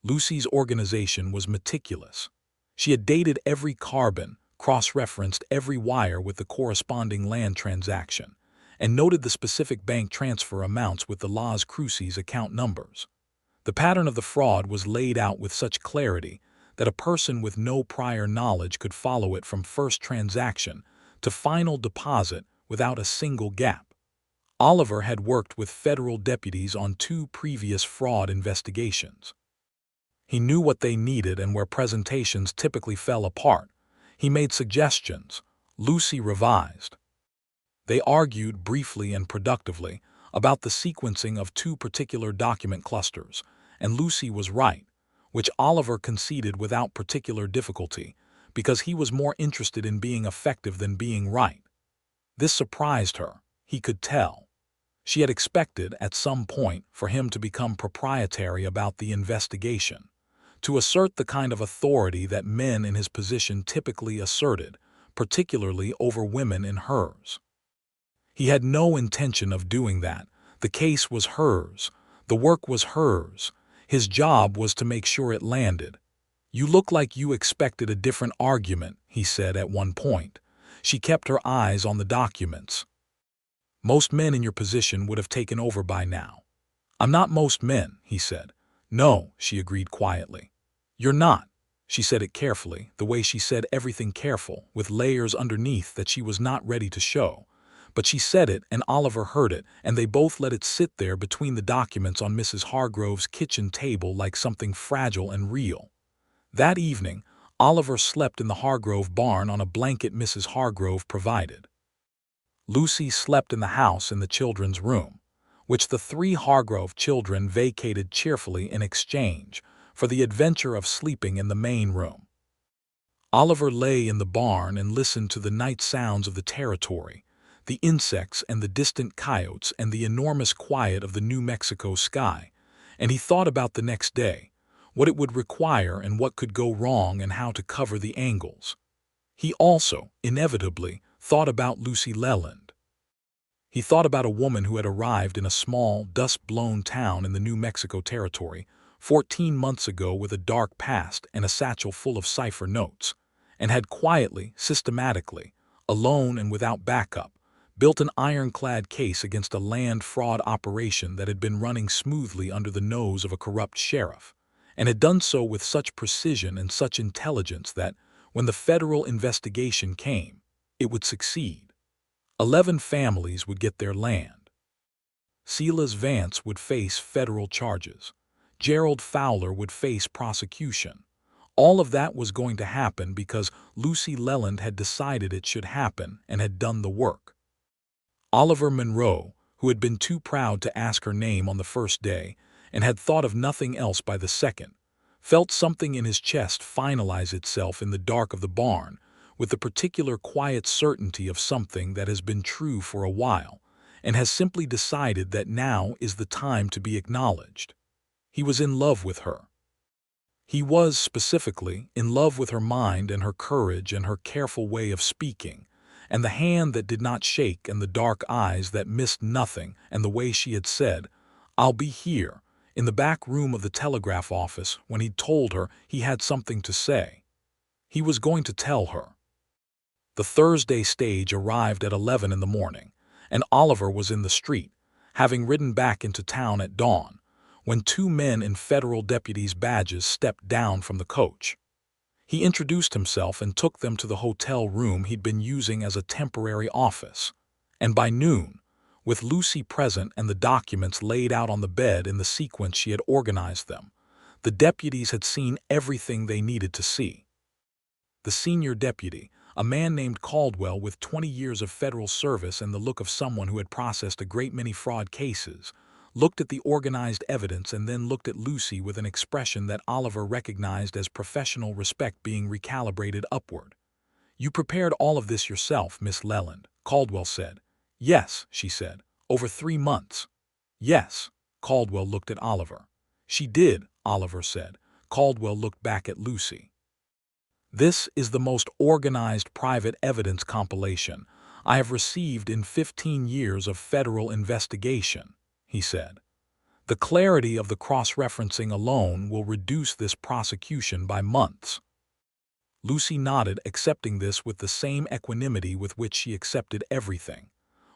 Lucy's organization was meticulous. She had dated every carbon, cross-referenced every wire with the corresponding land transaction, and noted the specific bank transfer amounts with the Las Cruces account numbers. The pattern of the fraud was laid out with such clarity that a person with no prior knowledge could follow it from first transaction to final deposit without a single gap. Oliver had worked with federal deputies on 2 previous fraud investigations. He knew what they needed and where presentations typically fell apart. He made suggestions. Lucy revised. They argued briefly and productively about the sequencing of 2 particular document clusters, and Lucy was right, which Oliver conceded without particular difficulty, because he was more interested in being effective than being right. This surprised her, he could tell. She had expected, at some point, for him to become proprietary about the investigation, to assert the kind of authority that men in his position typically asserted, particularly over women in hers. He had no intention of doing that. The case was hers. The work was hers. His job was to make sure it landed. "You look like you expected a different argument," he said at one point. She kept her eyes on the documents. "Most men in your position would have taken over by now." "I'm not most men," he said. "No," she agreed quietly. "You're not." She said it carefully, the way she said everything careful, with layers underneath that she was not ready to show. But she said it, and Oliver heard it, and they both let it sit there between the documents on Mrs. Hargrove's kitchen table like something fragile and real. That evening, Oliver slept in the Hargrove barn on a blanket Mrs. Hargrove provided. Lucy slept in the house in the children's room, which the 3 Hargrove children vacated cheerfully in exchange for the adventure of sleeping in the main room. Oliver lay in the barn and listened to the night sounds of the territory, the insects and the distant coyotes and the enormous quiet of the New Mexico sky, and he thought about the next day, what it would require and what could go wrong and how to cover the angles. He also, inevitably, thought about Lucy Leland. He thought about a woman who had arrived in a small, dust-blown town in the New Mexico territory 14 months ago with a dark past and a satchel full of cipher notes, and had quietly, systematically, alone and without backup, built an ironclad case against a land fraud operation that had been running smoothly under the nose of a corrupt sheriff, and had done so with such precision and such intelligence that, when the federal investigation came, it would succeed. 11 families would get their land. Silas Vance would face federal charges. Gerald Fowler would face prosecution. All of that was going to happen because Lucy Leland had decided it should happen and had done the work. Oliver Monroe, who had been too proud to ask her name on the first day and had thought of nothing else by the second, felt something in his chest finalize itself in the dark of the barn with the particular quiet certainty of something that has been true for a while and has simply decided that now is the time to be acknowledged. He was in love with her. He was, specifically, in love with her mind and her courage and her careful way of speaking, and the hand that did not shake and the dark eyes that missed nothing and the way she had said, "I'll be here," in the back room of the telegraph office when he'd told her he had something to say. He was going to tell her. The Thursday stage arrived at 11 in the morning, and Oliver was in the street, having ridden back into town at dawn, when 2 men in federal deputies' badges stepped down from the coach. He introduced himself and took them to the hotel room he'd been using as a temporary office, and by noon, with Lucy present and the documents laid out on the bed in the sequence she had organized them, the deputies had seen everything they needed to see. The senior deputy, a man named Caldwell with 20 years of federal service and the look of someone who had processed a great many fraud cases, looked at the organized evidence and then looked at Lucy with an expression that Oliver recognized as professional respect being recalibrated upward. "You prepared all of this yourself, Miss Leland," Caldwell said. "Yes," she said. "Over 3 months." "Yes." Caldwell looked at Oliver. "She did," Oliver said. Caldwell looked back at Lucy. "This is the most organized private evidence compilation I have received in 15 years of federal investigation," he said. "The clarity of the cross-referencing alone will reduce this prosecution by months." Lucy nodded, accepting this with the same equanimity with which she accepted everything.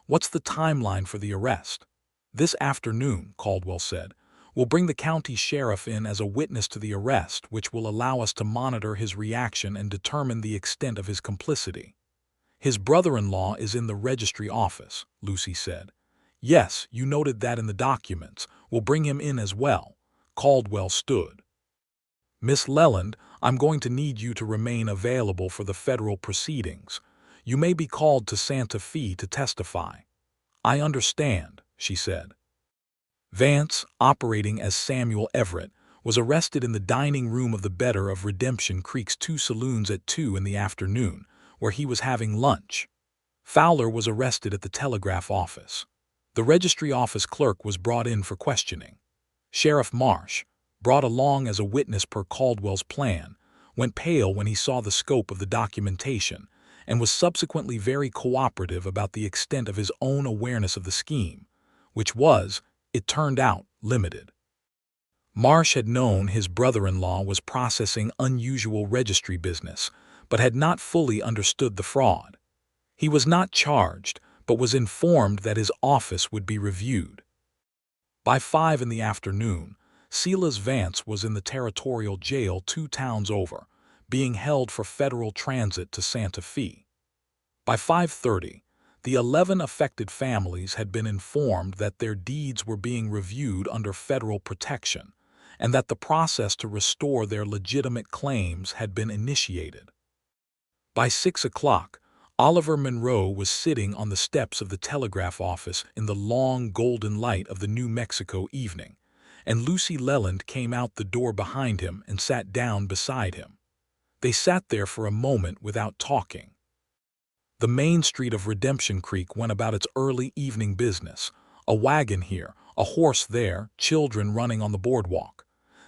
"What's the timeline for the arrest?" "This afternoon," Caldwell said. We'll bring the county sheriff in as a witness to the arrest, which will allow us to monitor his reaction and determine the extent of his complicity." "His brother-in-law is in the registry office," Lucy said. "Yes, you noted that in the documents. We'll bring him in as well." Caldwell stood. "Miss Leland, I'm going to need you to remain available for the federal proceedings. You may be called to Santa Fe to testify." "I understand," she said. Vance, operating as Samuel Everett, was arrested in the dining room of the Better of Redemption Creek's 2 saloons at 2 in the afternoon, where he was having lunch. Fowler was arrested at the telegraph office. The registry office clerk was brought in for questioning. Sheriff Marsh, brought along as a witness per Caldwell's plan, went pale when he saw the scope of the documentation and was subsequently very cooperative about the extent of his own awareness of the scheme, which was, it turned out, limited. Marsh had known his brother-in-law was processing unusual registry business, but had not fully understood the fraud. He was not charged, but was informed that his office would be reviewed. By 5 in the afternoon, Silas Vance was in the territorial jail 2 towns over, being held for federal transit to Santa Fe. By 5:30, the 11 affected families had been informed that their deeds were being reviewed under federal protection, and that the process to restore their legitimate claims had been initiated. By 6 o'clock, Oliver Monroe was sitting on the steps of the telegraph office in the long golden light of the New Mexico evening, and Lucy Leland came out the door behind him and sat down beside him. They sat there for a moment without talking. The main street of Redemption Creek went about its early evening business, a wagon here, a horse there, children running on the boardwalk.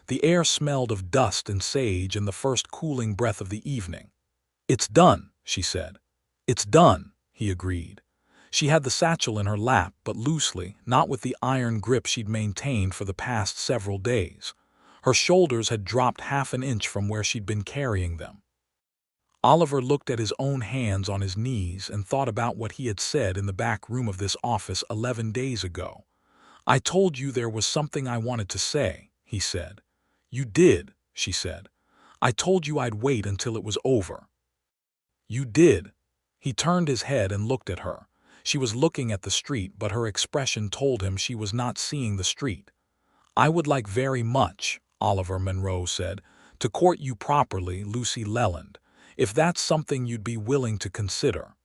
The air smelled of dust and sage and the first cooling breath of the evening. "It's done," she said. "It's done," he agreed. She had the satchel in her lap, but loosely, not with the iron grip she'd maintained for the past several days. Her shoulders had dropped half an inch from where she'd been carrying them. Oliver looked at his own hands on his knees and thought about what he had said in the back room of this office 11 days ago. "I told you there was something I wanted to say," he said. "You did," she said. "I told you I'd wait until it was over." "You did." He turned his head and looked at her. She was looking at the street, but her expression told him she was not seeing the street. "I would like very much," Oliver Monroe said, "to court you properly, Lucy Leland, if that's something you'd be willing to consider."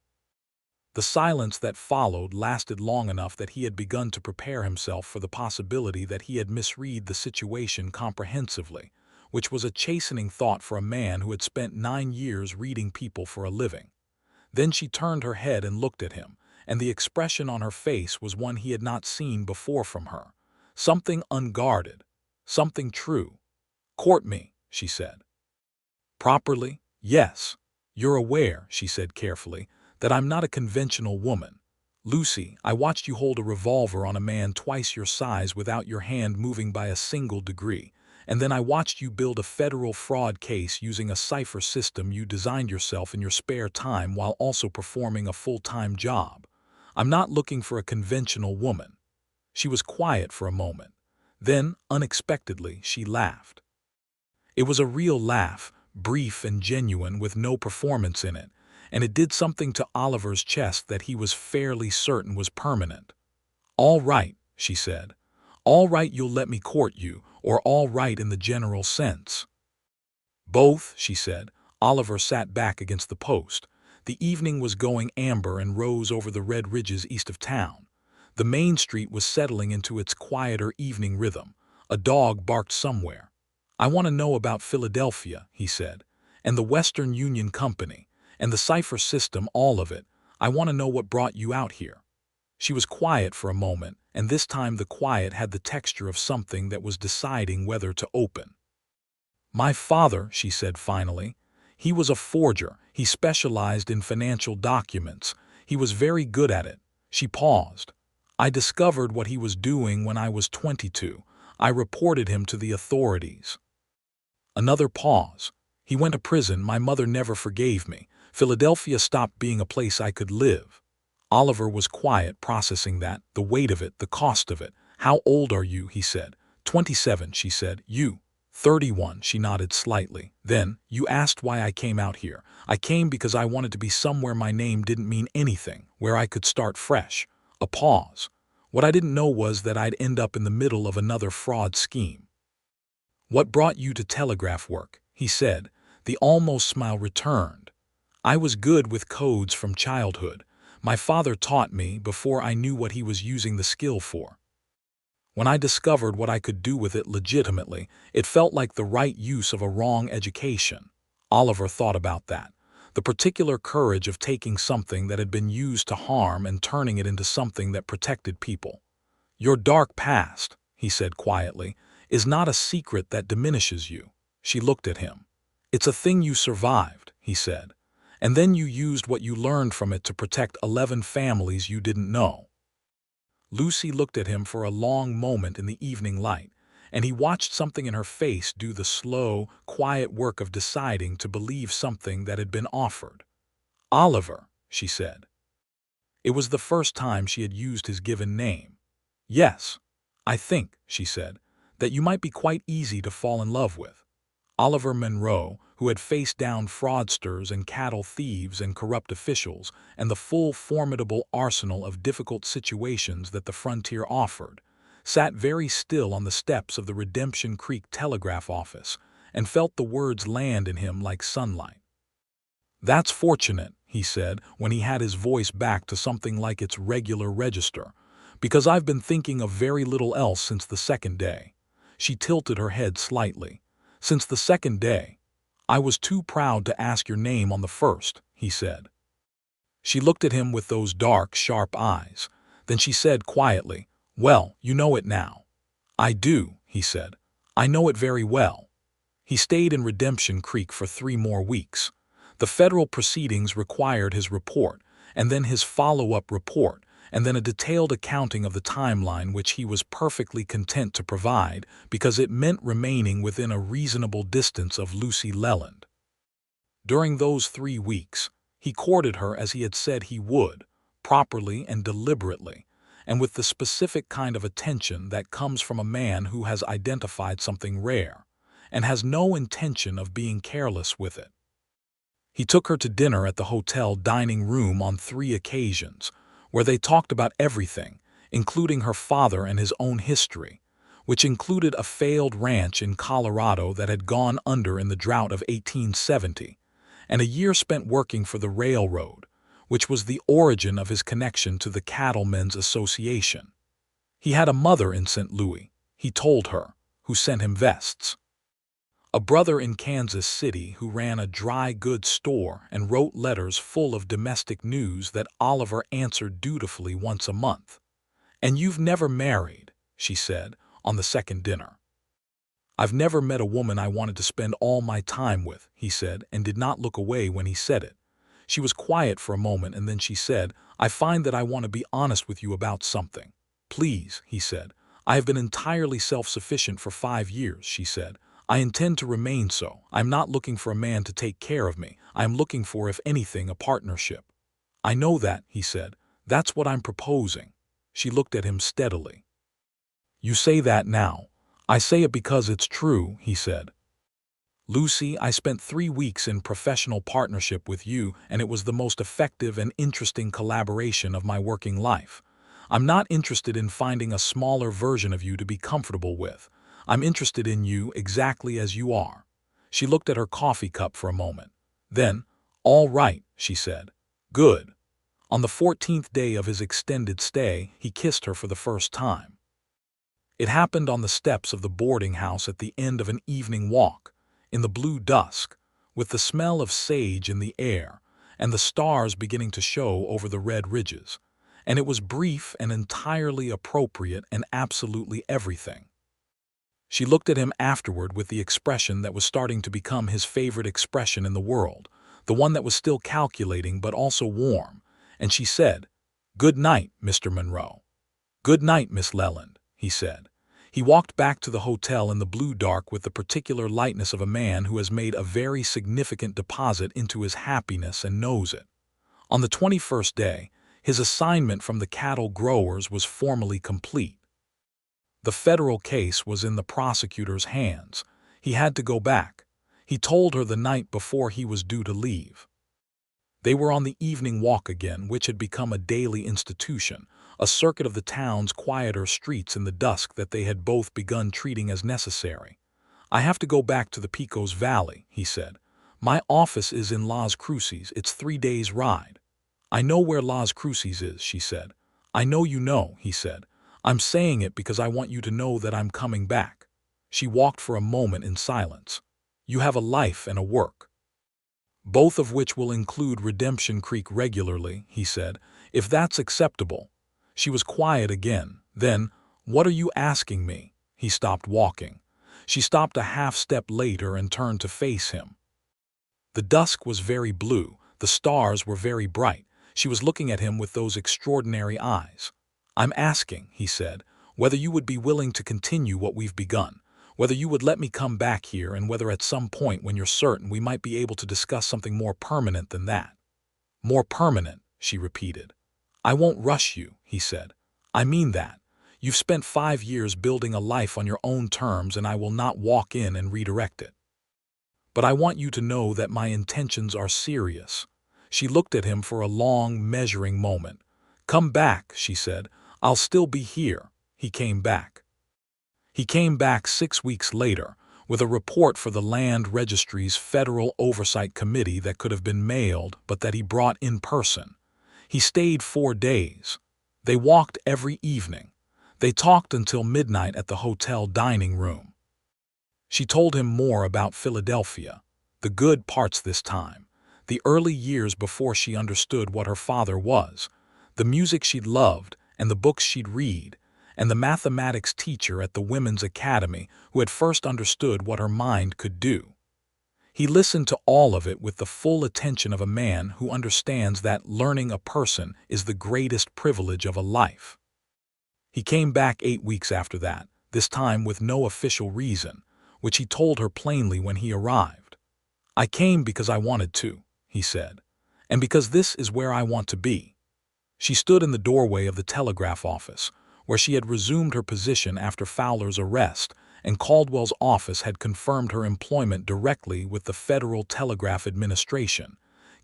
The silence that followed lasted long enough that he had begun to prepare himself for the possibility that he had misread the situation comprehensively, which was a chastening thought for a man who had spent 9 years reading people for a living. Then she turned her head and looked at him, and the expression on her face was one he had not seen before from her. Something unguarded, something true. "Court me," she said. "Properly, yes. You're aware," she said carefully, "that I'm not a conventional woman. Lucy, I watched you hold a revolver on a man twice your size without your hand moving by a single degree, and then I watched you build a federal fraud case using a cipher system you designed yourself in your spare time while also performing a full-time job. I'm not looking for a conventional woman." She was quiet for a moment. Then, unexpectedly, she laughed. It was a real laugh, brief and genuine with no performance in it, and it did something to Oliver's chest that he was fairly certain was permanent. "All right," she said. "All right, you'll let me court you, or all right in the general sense?" "Both," she said. Oliver sat back against the post. The evening was going amber and rose over the red ridges east of town. The main street was settling into its quieter evening rhythm. A dog barked somewhere. "I want to know about Philadelphia," he said, "and the Western Union Company, and the cipher system, all of it. I want to know what brought you out here." She was quiet for a moment, and this time the quiet had the texture of something that was deciding whether to open. "My father," she said finally. "He was a forger. He specialized in financial documents. He was very good at it." She paused. "I discovered what he was doing when I was 22. I reported him to the authorities." Another pause. "He went to prison. My mother never forgave me. Philadelphia stopped being a place I could live." Oliver was quiet, processing that, the weight of it, the cost of it. "How old are you?" he said. "27, she said. "You?" "31, she nodded slightly. "Then, you asked why I came out here. I came because I wanted to be somewhere my name didn't mean anything, where I could start fresh." A pause. "What I didn't know was that I'd end up in the middle of another fraud scheme." "What brought you to telegraph work?" he said. The almost smile returned. "I was good with codes from childhood. My father taught me before I knew what he was using the skill for. When I discovered what I could do with it legitimately, it felt like the right use of a wrong education." Oliver thought about that. The particular courage of taking something that had been used to harm and turning it into something that protected people. "Your dark past," he said quietly, "is not a secret that diminishes you." She looked at him. "It's a thing you survived," he said. "And then you used what you learned from it to protect 11 families you didn't know." Lucy looked at him for a long moment in the evening light, and he watched something in her face do the slow, quiet work of deciding to believe something that had been offered. "Oliver," she said. It was the first time she had used his given name. "Yes, I think," she said, "that you might be quite easy to fall in love with." Oliver Monroe, who had faced down fraudsters and cattle thieves and corrupt officials and the full formidable arsenal of difficult situations that the frontier offered, sat very still on the steps of the Redemption Creek telegraph office and felt the words land in him like sunlight. "That's fortunate," he said when he had his voice back to something like its regular register, "because I've been thinking of very little else since the second day." She tilted her head slightly. "Since the second day. I was too proud to ask your name on the first," he said. She looked at him with those dark, sharp eyes. Then she said quietly, "Well, you know it now." "I do," he said. "I know it very well." He stayed in Redemption Creek for 3 more weeks. The federal proceedings required his report, and then his follow-up report, and then a detailed accounting of the timeline which he was perfectly content to provide because it meant remaining within a reasonable distance of Lucy Leland. During those 3 weeks, he courted her as he had said he would, properly and deliberately, and with the specific kind of attention that comes from a man who has identified something rare, and has no intention of being careless with it. He took her to dinner at the hotel dining room on 3 occasions, where they talked about everything, including her father and his own history, which included a failed ranch in Colorado that had gone under in the drought of 1870, and a year spent working for the railroad, which was the origin of his connection to the Cattlemen's Association. He had a mother in St. Louis, he told her, who sent him vests. A brother in Kansas City who ran a dry goods store and wrote letters full of domestic news that Oliver answered dutifully once a month. "And you've never married," she said, on the second dinner. "I've never met a woman I wanted to spend all my time with," he said, and did not look away when he said it. She was quiet for a moment, and then she said, "I find that I want to be honest with you about something." "Please," he said. "I have been entirely self-sufficient for 5 years," she said. "I intend to remain so. I am not looking for a man to take care of me. I am looking for, if anything, a partnership." "I know that," he said. "That's what I'm proposing." She looked at him steadily. "You say that now." "I say it because it's true," he said. "Lucy, I spent 3 weeks in professional partnership with you, and it was the most effective and interesting collaboration of my working life. I'm not interested in finding a smaller version of you to be comfortable with. I'm interested in you exactly as you are." She looked at her coffee cup for a moment. Then, "All right," she said. "Good." On the 14th day of his extended stay, he kissed her for the first time. It happened on the steps of the boarding house at the end of an evening walk, in the blue dusk, with the smell of sage in the air, and the stars beginning to show over the red ridges. And it was brief and entirely appropriate and absolutely everything. She looked at him afterward with the expression that was starting to become his favorite expression in the world, the one that was still calculating but also warm, and she said, "Good night, Mr. Monroe." "Good night, Miss Leland," he said. He walked back to the hotel in the blue dark with the particular lightness of a man who has made a very significant deposit into his happiness and knows it. On the 21st day, his assignment from the cattle growers was formally complete. The federal case was in the prosecutor's hands. He had to go back. He told her the night before he was due to leave. They were on the evening walk again, which had become a daily institution, a circuit of the town's quieter streets in the dusk that they had both begun treating as necessary. "I have to go back to the Pecos Valley," he said. "My office is in Las Cruces. It's 3 days' ride." "I know where Las Cruces is," she said. "I know you know," he said. "I'm saying it because I want you to know that I'm coming back." She walked for a moment in silence. "You have a life and a work, both of which will include Redemption Creek regularly," he said, "if that's acceptable." She was quiet again. Then, "What are you asking me?" He stopped walking. She stopped a half-step later and turned to face him. The dusk was very blue. The stars were very bright. She was looking at him with those extraordinary eyes. "I'm asking," he said, "whether you would be willing to continue what we've begun, whether you would let me come back here, and whether at some point when you're certain we might be able to discuss something more permanent than that." "More permanent," she repeated. "I won't rush you," he said. "I mean that. You've spent 5 years building a life on your own terms, and I will not walk in and redirect it. But I want you to know that my intentions are serious." She looked at him for a long, measuring moment. "Come back," she said. "I'll still be here." He came back. He came back 6 weeks later with a report for the Land Registry's Federal Oversight Committee that could have been mailed, but that he brought in person. He stayed 4 days. They walked every evening. They talked until midnight at the hotel dining room. She told him more about Philadelphia, the good parts this time, the early years before she understood what her father was, the music she'd loved and the books she'd read, and the mathematics teacher at the Women's Academy who had first understood what her mind could do. He listened to all of it with the full attention of a man who understands that learning a person is the greatest privilege of a life. He came back 8 weeks after that, this time with no official reason, which he told her plainly when he arrived. "I came because I wanted to," he said, "and because this is where I want to be." She stood in the doorway of the telegraph office, where she had resumed her position after Fowler's arrest, and Caldwell's office had confirmed her employment directly with the Federal Telegraph Administration,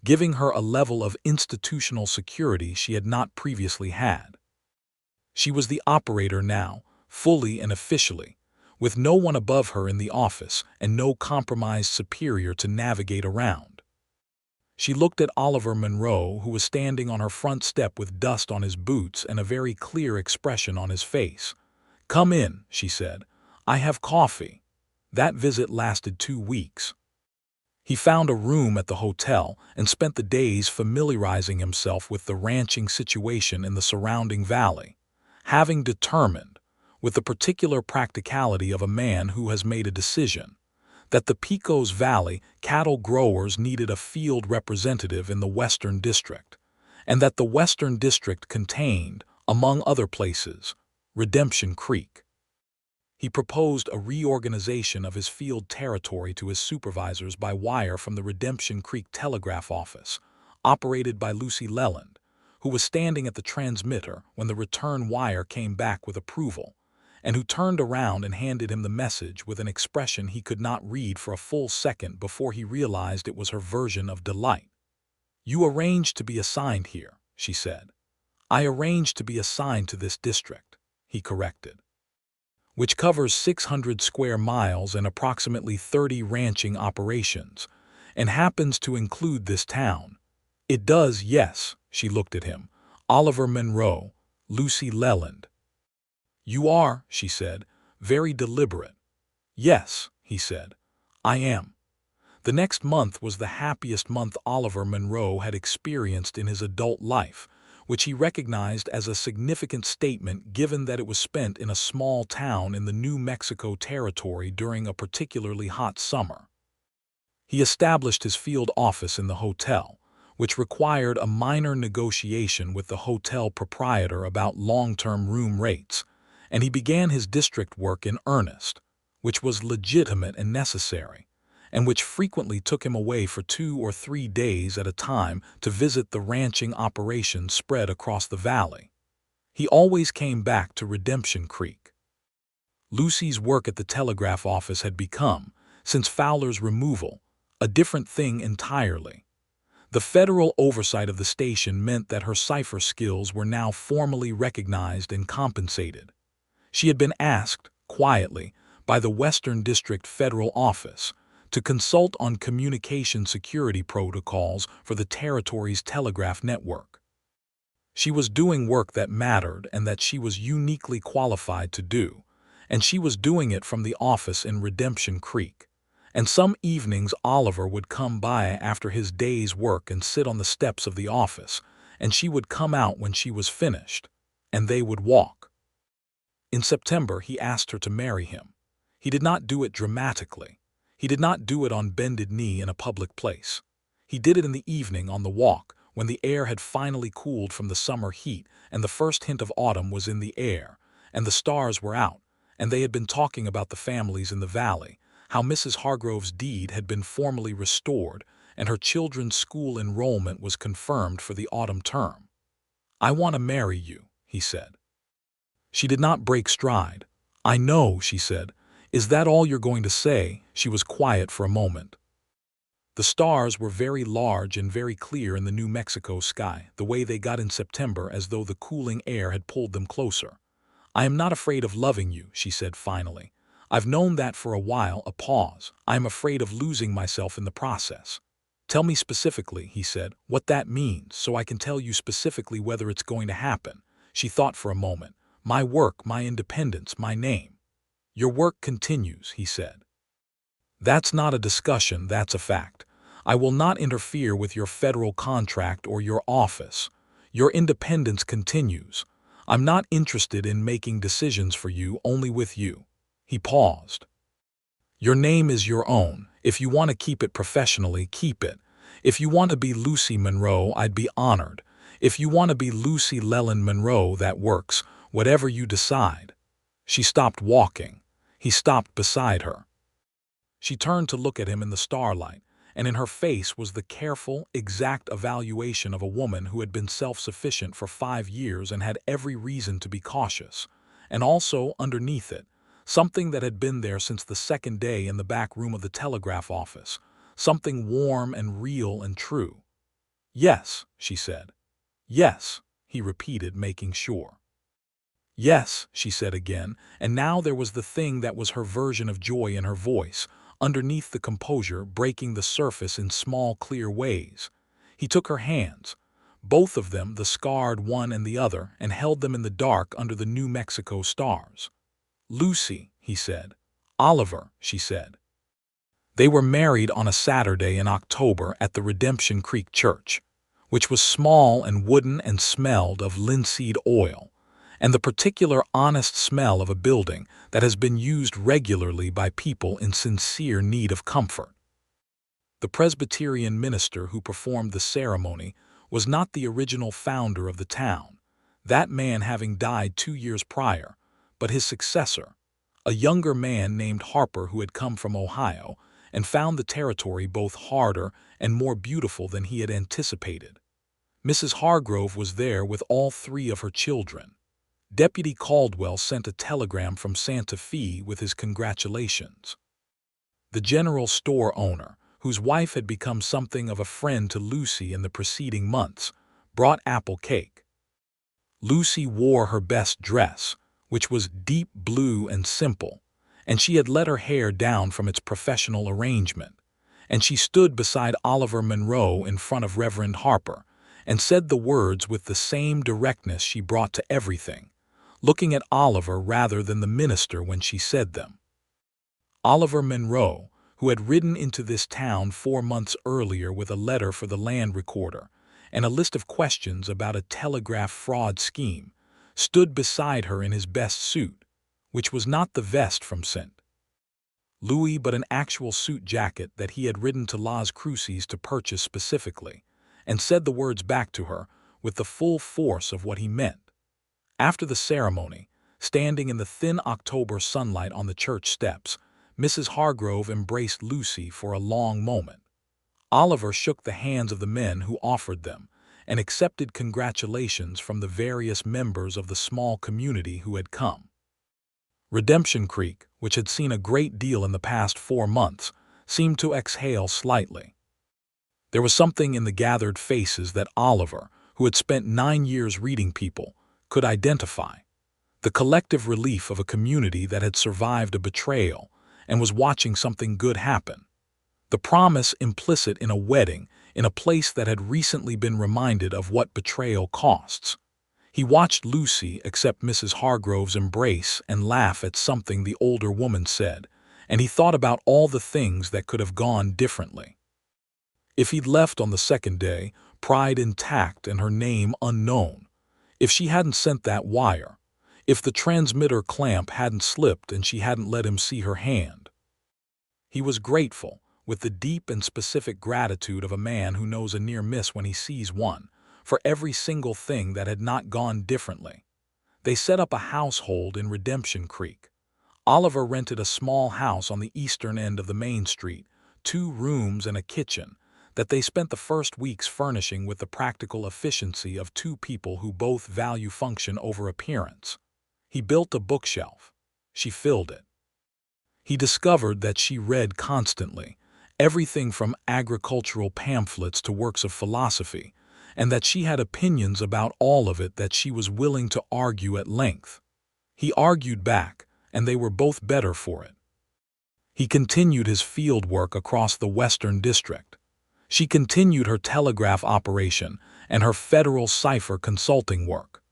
giving her a level of institutional security she had not previously had. She was the operator now, fully and officially, with no one above her in the office and no compromised superior to navigate around. She looked at Oliver Monroe, who was standing on her front step with dust on his boots and a very clear expression on his face. "Come in," she said. "I have coffee." That visit lasted 2 weeks. He found a room at the hotel and spent the days familiarizing himself with the ranching situation in the surrounding valley, having determined, with the particular practicality of a man who has made a decision, that the Pecos Valley cattle growers needed a field representative in the Western District, and that the Western District contained, among other places, Redemption Creek. He proposed a reorganization of his field territory to his supervisors by wire from the Redemption Creek telegraph office, operated by Lucy Leland, who was standing at the transmitter when the return wire came back with approval, and who turned around and handed him the message with an expression he could not read for a full second before he realized it was her version of delight. "You arranged to be assigned here," she said. "I arranged to be assigned to this district," he corrected, "which covers 600 square miles and approximately 30 ranching operations, and happens to include this town." "It does, yes." She looked at him. "Oliver Monroe, Lucy Leland." "You are," she said, "very deliberate." "Yes," he said, "I am." The next month was the happiest month Oliver Monroe had experienced in his adult life, which he recognized as a significant statement given that it was spent in a small town in the New Mexico territory during a particularly hot summer. He established his field office in the hotel, which required a minor negotiation with the hotel proprietor about long-term room rates, and he began his district work in earnest, which was legitimate and necessary, and which frequently took him away for 2 or 3 days at a time to visit the ranching operations spread across the valley. He always came back to Redemption Creek. Lucy's work at the telegraph office had become, since Fowler's removal, a different thing entirely. The federal oversight of the station meant that her cipher skills were now formally recognized and compensated. She had been asked, quietly, by the Western District Federal Office to consult on communication security protocols for the territory's telegraph network. She was doing work that mattered and that she was uniquely qualified to do, and she was doing it from the office in Redemption Creek. And some evenings Oliver would come by after his day's work and sit on the steps of the office, and she would come out when she was finished, and they would walk. In September he asked her to marry him. He did not do it dramatically. He did not do it on bended knee in a public place. He did it in the evening on the walk, when the air had finally cooled from the summer heat and the first hint of autumn was in the air, and the stars were out, and they had been talking about the families in the valley, how Mrs. Hargrove's deed had been formally restored and her children's school enrollment was confirmed for the autumn term. "I want to marry you," he said. She did not break stride. "I know," she said. "Is that all you're going to say?" She was quiet for a moment. The stars were very large and very clear in the New Mexico sky, the way they got in September, as though the cooling air had pulled them closer. "I am not afraid of loving you," she said finally. "I've known that for a while." A pause. "I am afraid of losing myself in the process." "Tell me specifically," he said, "what that means, so I can tell you specifically whether it's going to happen." She thought for a moment. "My work, my independence, my name." "Your work continues," he said. "That's not a discussion, that's a fact. I will not interfere with your federal contract or your office. Your independence continues. I'm not interested in making decisions for you, only with you." He paused. "Your name is your own. If you want to keep it professionally, keep it. If you want to be Lucy Monroe, I'd be honored. If you want to be Lucy Leland Monroe, that works, whatever you decide." She stopped walking. He stopped beside her. She turned to look at him in the starlight, and in her face was the careful, exact evaluation of a woman who had been self-sufficient for 5 years and had every reason to be cautious. And also, underneath it, something that had been there since the second day in the back room of the telegraph office, something warm and real and true. "Yes," she said. "Yes," he repeated, making sure. "Yes," she said again, and now there was the thing that was her version of joy in her voice, underneath the composure, breaking the surface in small, clear ways. He took her hands, both of them, the scarred one and the other, and held them in the dark under the New Mexico stars. "Lucy," he said. "Oliver," she said. They were married on a Saturday in October at the Redemption Creek Church, which was small and wooden and smelled of linseed oil, and the particular honest smell of a building that has been used regularly by people in sincere need of comfort. The Presbyterian minister who performed the ceremony was not the original founder of the town, that man having died 2 years prior, but his successor, a younger man named Harper who had come from Ohio and found the territory both harder and more beautiful than he had anticipated. Mrs. Hargrove was there with all 3 of her children. Deputy Caldwell sent a telegram from Santa Fe with his congratulations. The general store owner, whose wife had become something of a friend to Lucy in the preceding months, brought apple cake. Lucy wore her best dress, which was deep blue and simple, and she had let her hair down from its professional arrangement, and she stood beside Oliver Monroe in front of Reverend Harper and said the words with the same directness she brought to everything, looking at Oliver rather than the minister when she said them. Oliver Monroe, who had ridden into this town 4 months earlier with a letter for the land recorder and a list of questions about a telegraph fraud scheme, stood beside her in his best suit, which was not the vest from St. Louis but an actual suit jacket that he had ridden to Las Cruces to purchase specifically, and said the words back to her with the full force of what he meant. After the ceremony, standing in the thin October sunlight on the church steps, Mrs. Hargrove embraced Lucy for a long moment. Oliver shook the hands of the men who offered them and accepted congratulations from the various members of the small community who had come. Redemption Creek, which had seen a great deal in the past 4 months, seemed to exhale slightly. There was something in the gathered faces that Oliver, who had spent 9 years reading people, could identify. The collective relief of a community that had survived a betrayal and was watching something good happen. The promise implicit in a wedding in a place that had recently been reminded of what betrayal costs. He watched Lucy accept Mrs. Hargrove's embrace and laugh at something the older woman said, and he thought about all the things that could have gone differently. If he'd left on the second day, pride intact and her name unknown, if she hadn't sent that wire, if the transmitter clamp hadn't slipped and she hadn't let him see her hand. He was grateful, with the deep and specific gratitude of a man who knows a near miss when he sees one, for every single thing that had not gone differently. They set up a household in Redemption Creek. Oliver rented a small house on the eastern end of the main street, 2 rooms and a kitchen, that they spent the first weeks furnishing with the practical efficiency of 2 people who both value function over appearance. He built a bookshelf. She filled it. He discovered that she read constantly, everything from agricultural pamphlets to works of philosophy, and that she had opinions about all of it that she was willing to argue at length. He argued back, and they were both better for it. He continued his field work across the Western District. She continued her telegraph operation and her federal cipher consulting work.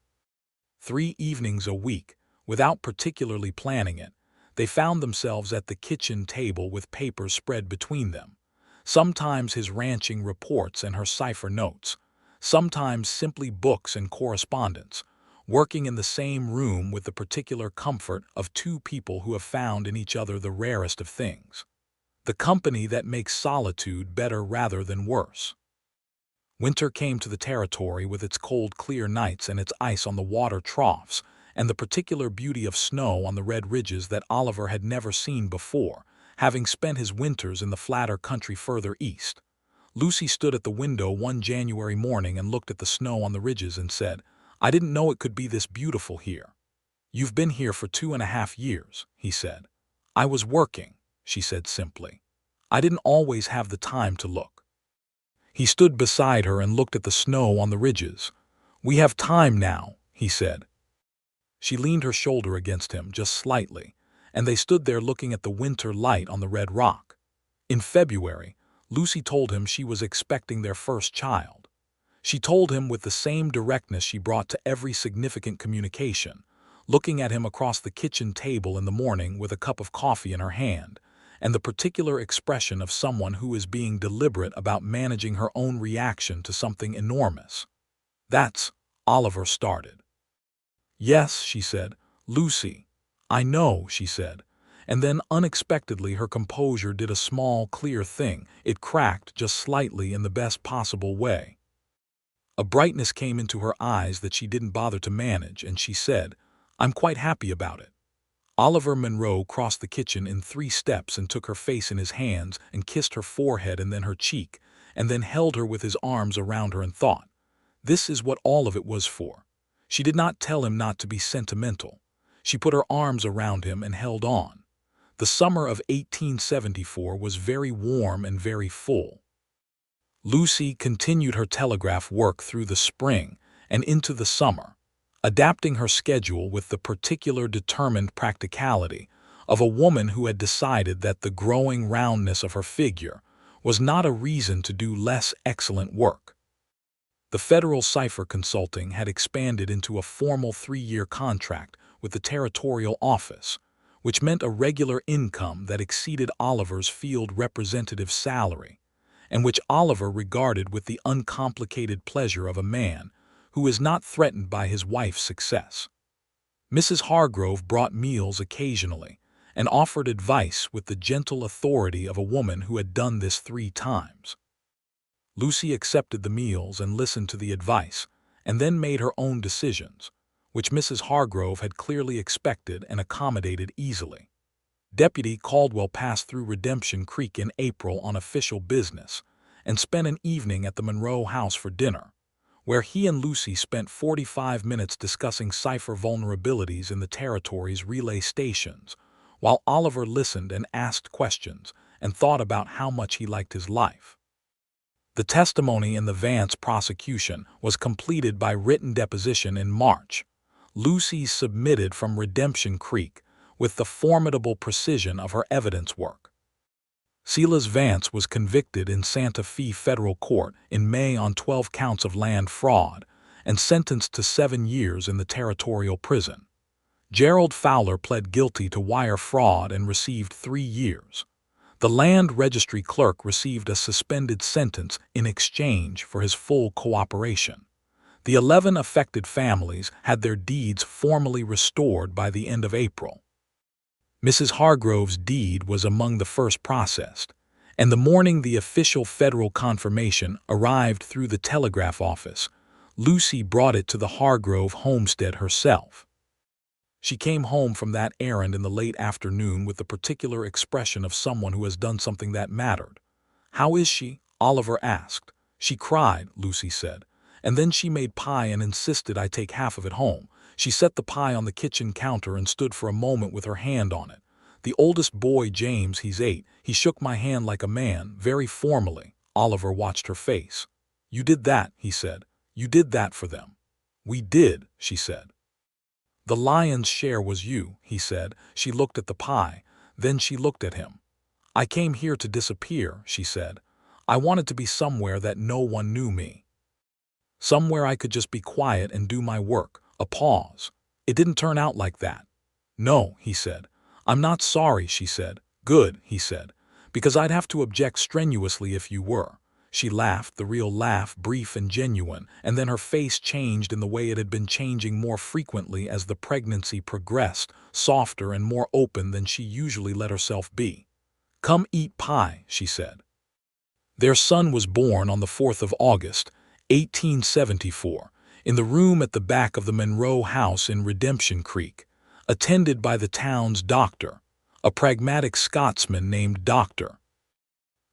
3 evenings a week, without particularly planning it, they found themselves at the kitchen table with papers spread between them, sometimes his ranching reports and her cipher notes, sometimes simply books and correspondence, working in the same room with the particular comfort of 2 people who have found in each other the rarest of things. The company that makes solitude better rather than worse. Winter came to the territory with its cold, clear nights and its ice on the water troughs, and the particular beauty of snow on the red ridges that Oliver had never seen before, having spent his winters in the flatter country further east. Lucy stood at the window one January morning and looked at the snow on the ridges and said, "I didn't know it could be this beautiful here." "You've been here for 2.5 years, he said. "I was working," she said simply. "I didn't always have the time to look." He stood beside her and looked at the snow on the ridges. "We have time now," he said. She leaned her shoulder against him just slightly, and they stood there looking at the winter light on the red rock. In February, Lucy told him she was expecting their first child. She told him with the same directness she brought to every significant communication, looking at him across the kitchen table in the morning with a cup of coffee in her hand, and the particular expression of someone who is being deliberate about managing her own reaction to something enormous. "That's," Oliver started. "Yes," she said. "Lucy." "I know," she said. And then unexpectedly her composure did a small, clear thing. It cracked just slightly in the best possible way. A brightness came into her eyes that she didn't bother to manage, and she said, "I'm quite happy about it." Oliver Monroe crossed the kitchen in 3 steps and took her face in his hands and kissed her forehead and then her cheek, and then held her with his arms around her and thought, this is what all of it was for. She did not tell him not to be sentimental. She put her arms around him and held on. The summer of 1874 was very warm and very full. Lucy continued her telegraph work through the spring and into the summer, adapting her schedule with the particular determined practicality of a woman who had decided that the growing roundness of her figure was not a reason to do less excellent work. The federal cipher consulting had expanded into a formal 3-year contract with the territorial office, which meant a regular income that exceeded Oliver's field representative's salary, and which Oliver regarded with the uncomplicated pleasure of a man who is not threatened by his wife's success. Mrs. Hargrove brought meals occasionally and offered advice with the gentle authority of a woman who had done this 3 times. Lucy accepted the meals and listened to the advice, and then made her own decisions, which Mrs. Hargrove had clearly expected and accommodated easily. Deputy Caldwell passed through Redemption Creek in April on official business and spent an evening at the Monroe house for dinner, where he and Lucy spent 45 minutes discussing cipher vulnerabilities in the territory's relay stations, while Oliver listened and asked questions and thought about how much he liked his life. The testimony in the Vance prosecution was completed by written deposition in March. Lucy submitted from Redemption Creek with the formidable precision of her evidence work. Silas Vance was convicted in Santa Fe federal court in May on 12 counts of land fraud and sentenced to 7 years in the territorial prison. Gerald Fowler pled guilty to wire fraud and received 3 years. The land registry clerk received a suspended sentence in exchange for his full cooperation. The 11 affected families had their deeds formally restored by the end of April. Mrs. Hargrove's deed was among the first processed, and the morning the official federal confirmation arrived through the telegraph office, Lucy brought it to the Hargrove homestead herself. She came home from that errand in the late afternoon with the particular expression of someone who has done something that mattered. "How is she?" Oliver asked. "She cried," Lucy said, "and then she made pie and insisted I take half of it home. She set the pie on the kitchen counter and stood for a moment with her hand on it. The oldest boy, James, he's 8, he shook my hand like a man, very formally." Oliver watched her face. "You did that," he said. "You did that for them." "We did," she said. "The lion's share was you," he said. She looked at the pie, then she looked at him. "I came here to disappear," she said. "I wanted to be somewhere that no one knew me. Somewhere I could just be quiet and do my work." A pause. "It didn't turn out like that." "No," he said. "I'm not sorry," she said. "Good," he said. "Because I'd have to object strenuously if you were." She laughed, the real laugh, brief and genuine, and then her face changed in the way it had been changing more frequently as the pregnancy progressed, softer and more open than she usually let herself be. "Come eat pie," she said. Their son was born on the 4th of August, 1874, in the room at the back of the Monroe house in Redemption Creek, attended by the town's doctor, a pragmatic Scotsman named Dr.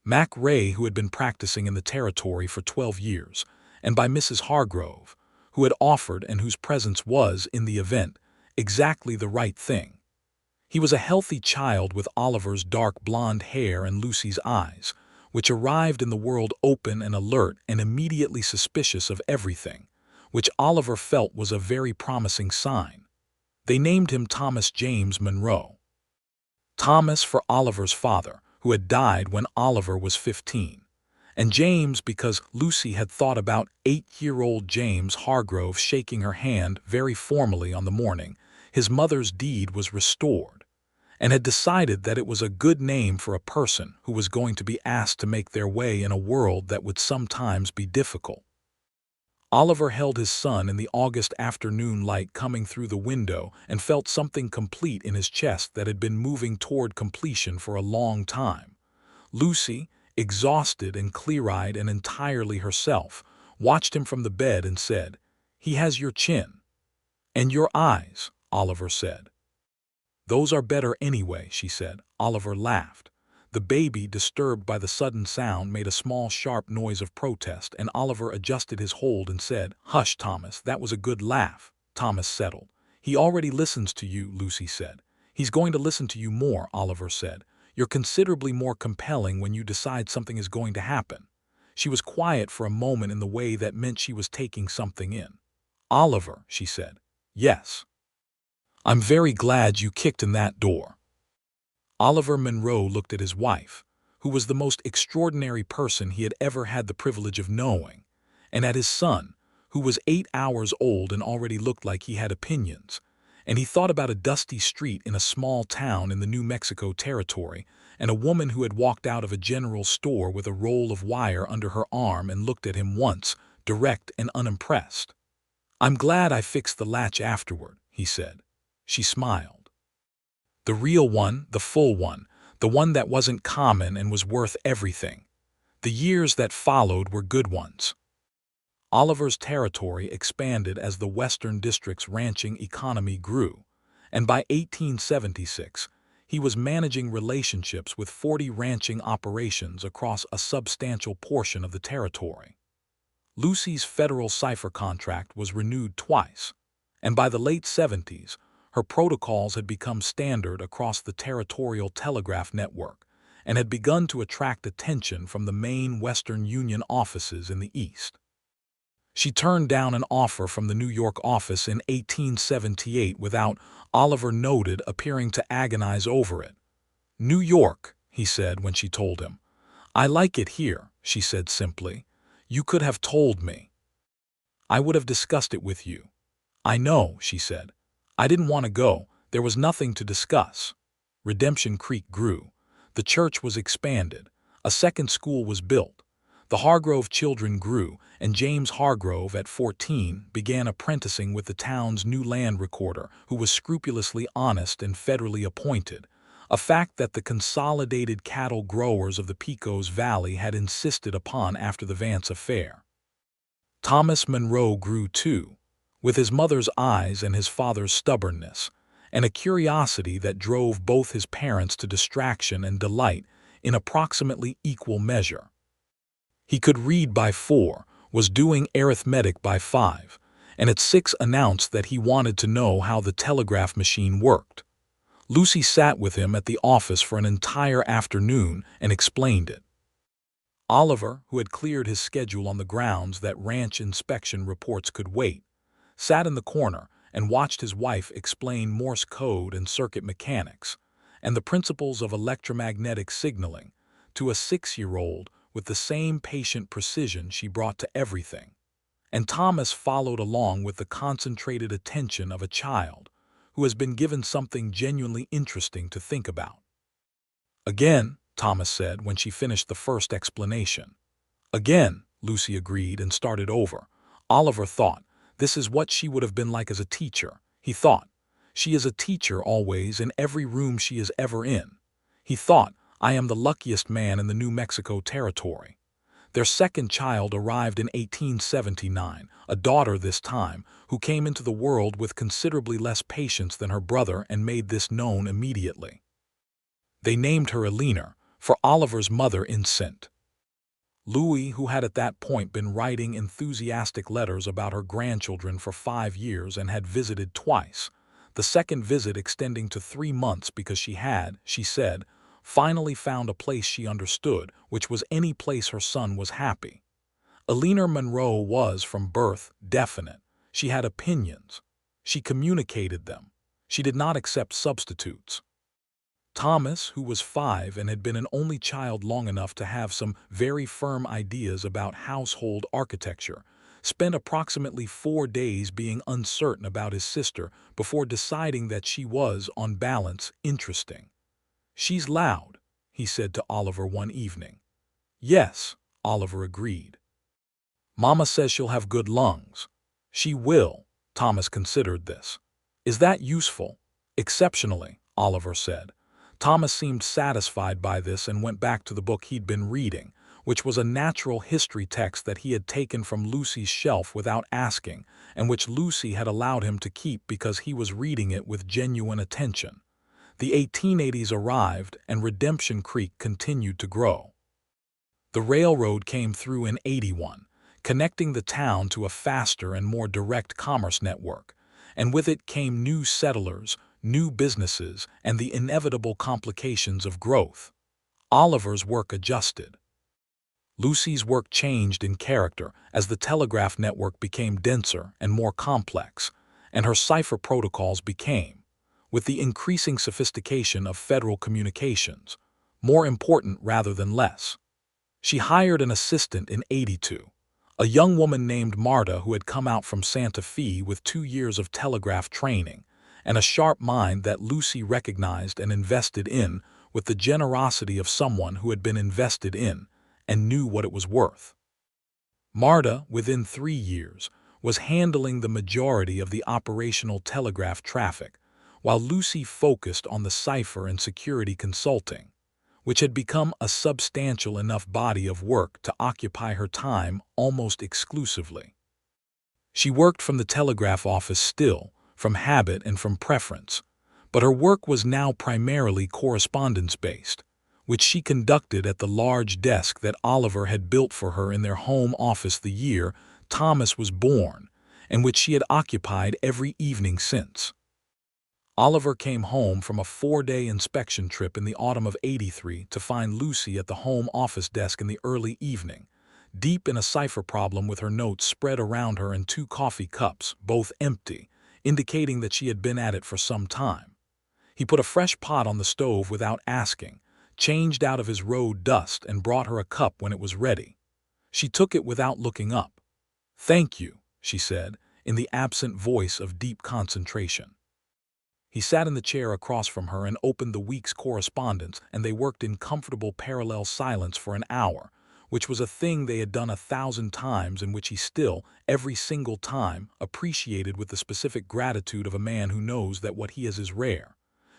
Mac Ray, who had been practicing in the territory for 12 years, and by Mrs. Hargrove, who had offered and whose presence was, in the event, exactly the right thing. He was a healthy child with Oliver's dark blonde hair and Lucy's eyes, which arrived in the world open and alert and immediately suspicious of everything, which Oliver felt was a very promising sign. They named him Thomas James Monroe. Thomas for Oliver's father, who had died when Oliver was 15, and James because Lucy had thought about 8-year-old James Hargrove shaking her hand very formally on the morning his mother's deed was restored, and had decided that it was a good name for a person who was going to be asked to make their way in a world that would sometimes be difficult. Oliver held his son in the August afternoon light coming through the window and felt something complete in his chest that had been moving toward completion for a long time. Lucy, exhausted and clear-eyed and entirely herself, watched him from the bed and said, "He has your chin." "And your eyes," Oliver said. "Those are better anyway," she said. Oliver laughed. The baby, disturbed by the sudden sound, made a small sharp noise of protest, and Oliver adjusted his hold and said, "Hush, Thomas, that was a good laugh." Thomas settled. "He already listens to you," Lucy said. "He's going to listen to you more," Oliver said. "You're considerably more compelling when you decide something is going to happen." She was quiet for a moment in the way that meant she was taking something in. "Oliver," she said. "Yes." "I'm very glad you kicked in that door." Oliver Monroe looked at his wife, who was the most extraordinary person he had ever had the privilege of knowing, and at his son, who was 8 hours old and already looked like he had opinions, and he thought about a dusty street in a small town in the New Mexico territory, and a woman who had walked out of a general store with a roll of wire under her arm and looked at him once, direct and unimpressed. "I'm glad I fixed the latch afterward," he said. She smiled. "The real one, the full one, the one that wasn't common and was worth everything. The years that followed were good ones." Oliver's territory expanded as the Western District's ranching economy grew, and by 1876, he was managing relationships with 40 ranching operations across a substantial portion of the territory. Lucy's federal cipher contract was renewed twice, and by the late 70s, her protocols had become standard across the territorial telegraph network and had begun to attract attention from the main Western Union offices in the East. She turned down an offer from the New York office in 1878 without, Oliver noted, appearing to agonize over it. "New York," he said when she told him. "I like it here," she said simply. "You could have told me. I would have discussed it with you." "I know," she said. "I didn't want to go. There was nothing to discuss." Redemption Creek grew. The church was expanded. A second school was built. The Hargrove children grew, and James Hargrove, at 14, began apprenticing with the town's new land recorder, who was scrupulously honest and federally appointed, a fact that the Consolidated Cattle Growers of the Pecos Valley had insisted upon after the Vance affair. Thomas Monroe grew too, with his mother's eyes and his father's stubbornness, and a curiosity that drove both his parents to distraction and delight in approximately equal measure. He could read by 4, was doing arithmetic by 5, and at 6 announced that he wanted to know how the telegraph machine worked. Lucy sat with him at the office for an entire afternoon and explained it. Oliver, who had cleared his schedule on the grounds that ranch inspection reports could wait, sat in the corner and watched his wife explain Morse code and circuit mechanics and the principles of electromagnetic signaling to a 6-year-old with the same patient precision she brought to everything. And Thomas followed along with the concentrated attention of a child who has been given something genuinely interesting to think about. "Again," Thomas said when she finished the first explanation. "Again," Lucy agreed and started over. Oliver thought, this is what she would have been like as a teacher. He thought, she is a teacher always in every room she is ever in. He thought, I am the luckiest man in the New Mexico territory. Their second child arrived in 1879, a daughter this time, who came into the world with considerably less patience than her brother and made this known immediately. They named her Eleanor, for Oliver's mother instant. Louis, who had at that point been writing enthusiastic letters about her grandchildren for 5 years and had visited twice, the second visit extending to 3 months because she had, she said, finally found a place she understood, which was any place her son was happy. Oliver Monroe was, from birth, definite. She had opinions. She communicated them. She did not accept substitutes. Thomas, who was 5 and had been an only child long enough to have some very firm ideas about household architecture, spent approximately 4 days being uncertain about his sister before deciding that she was, on balance, interesting. "She's loud," he said to Oliver one evening. "Yes," Oliver agreed. "Mama says she'll have good lungs." "She will." Thomas considered this. "Is that useful?" "Exceptionally," Oliver said. Thomas seemed satisfied by this and went back to the book he'd been reading, which was a natural history text that he had taken from Lucy's shelf without asking, and which Lucy had allowed him to keep because he was reading it with genuine attention. The 1880s arrived, and Redemption Creek continued to grow. The railroad came through in 81, connecting the town to a faster and more direct commerce network, and with it came new settlers, new businesses, and the inevitable complications of growth. Oliver's work adjusted. Lucy's work changed in character as the telegraph network became denser and more complex, and her cipher protocols became, with the increasing sophistication of federal communications, more important rather than less. She hired an assistant in 82, a young woman named Marta who had come out from Santa Fe with 2 years of telegraph training, and a sharp mind that Lucy recognized and invested in with the generosity of someone who had been invested in and knew what it was worth. Marta, within 3 years, was handling the majority of the operational telegraph traffic, while Lucy focused on the cipher and security consulting, which had become a substantial enough body of work to occupy her time almost exclusively. She worked from the telegraph office still, from habit and from preference, but her work was now primarily correspondence-based, which she conducted at the large desk that Oliver had built for her in their home office the year Thomas was born, and which she had occupied every evening since. Oliver came home from a 4-day inspection trip in the autumn of '83 to find Lucy at the home office desk in the early evening, deep in a cipher problem with her notes spread around her and 2 coffee cups, both empty, indicating that she had been at it for some time. He put a fresh pot on the stove without asking, changed out of his road dust, and brought her a cup when it was ready. She took it without looking up. "Thank you," she said, in the absent voice of deep concentration. He sat in the chair across from her and opened the week's correspondence, and they worked in comfortable parallel silence for an hour, which was a thing they had done 1,000 times and which he still, every single time, appreciated with the specific gratitude of a man who knows that what he has is rare.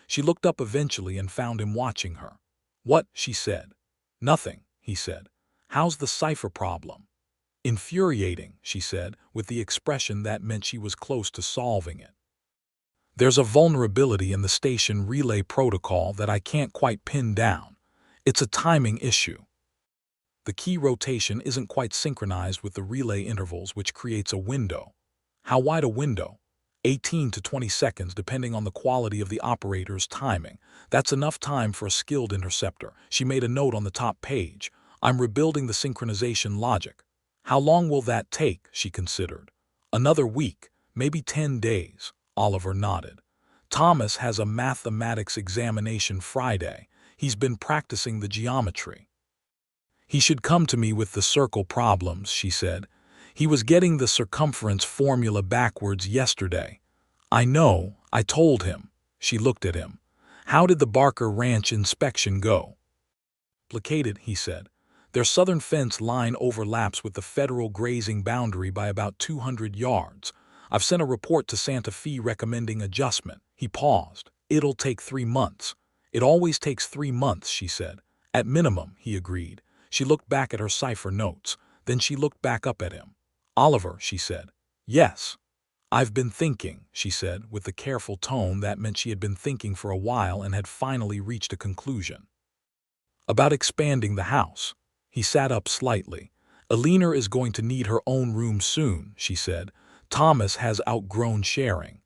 She looked up eventually and found him watching her. "What?" she said. "Nothing," he said. "How's the cipher problem?" "Infuriating," she said, with the expression that meant she was close to solving it. "There's a vulnerability in the station relay protocol that I can't quite pin down. It's a timing issue. The key rotation isn't quite synchronized with the relay intervals, which creates a window." "How wide a window?" 18 to 20 seconds, depending on the quality of the operator's timing. "That's enough time for a skilled interceptor." She made a note on the top page. "I'm rebuilding the synchronization logic." "How long will that take?" she considered. "Another week, maybe 10 days. Oliver nodded. "Thomas has a mathematics examination Friday. He's been practicing the geometry." "He should come to me with the circle problems," she said. "He was getting the circumference formula backwards yesterday." "I know, I told him." She looked at him. "How did the Barker Ranch inspection go?" "Complicated," he said. "Their southern fence line overlaps with the federal grazing boundary by about 200 yards. I've sent a report to Santa Fe recommending adjustment." He paused. "It'll take 3 months." "It always takes 3 months," she said. "At minimum," he agreed. She looked back at her cipher notes. Then she looked back up at him. "Oliver," she said. "Yes." "I've been thinking," she said, with the careful tone that meant she had been thinking for a while and had finally reached a conclusion. "About expanding the house." He sat up slightly. "Eleanor is going to need her own room soon," she said. "Thomas has outgrown sharing.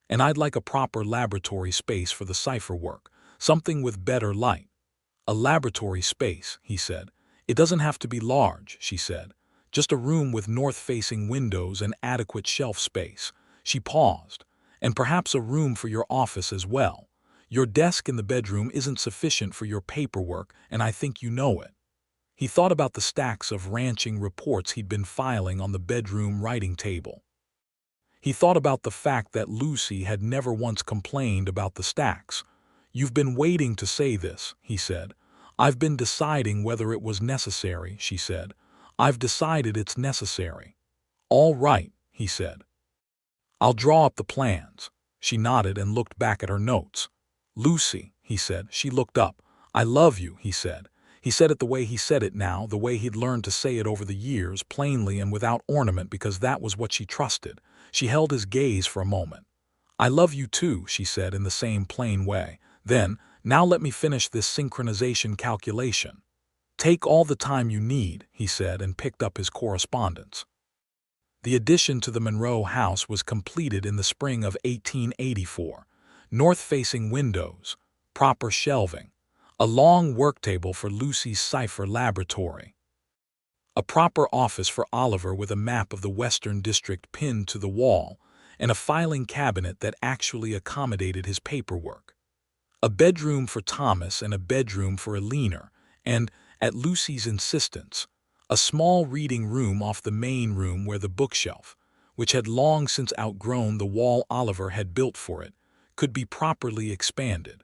And I'd like a proper laboratory space for the cipher work, something with better light." "A laboratory space," he said. "It doesn't have to be large," she said. "Just a room with north-facing windows and adequate shelf space." She paused. "And perhaps a room for your office as well. Your desk in the bedroom isn't sufficient for your paperwork, and I think you know it." He thought about the stacks of ranching reports he'd been filing on the bedroom writing table. He thought about the fact that Lucy had never once complained about the stacks. "You've been waiting to say this," he said. "I've been deciding whether it was necessary," she said. "I've decided it's necessary." "All right," he said. "I'll draw up the plans." She nodded and looked back at her notes. "Lucy," he said. She looked up. "I love you," he said. He said it the way he said it now, the way he'd learned to say it over the years, plainly and without ornament, because that was what she trusted. She held his gaze for a moment. "I love you too," she said in the same plain way. Then, "Now let me finish this synchronization calculation." "Take all the time you need," he said, and picked up his correspondence. The addition to the Monroe house was completed in the spring of 1884. North-facing windows, proper shelving, a long worktable for Lucy's cipher laboratory, a proper office for Oliver with a map of the Western District pinned to the wall, and a filing cabinet that actually accommodated his paperwork, a bedroom for Thomas and a bedroom for Eleanor, and, at Lucy's insistence, a small reading room off the main room where the bookshelf, which had long since outgrown the wall Oliver had built for it, could be properly expanded.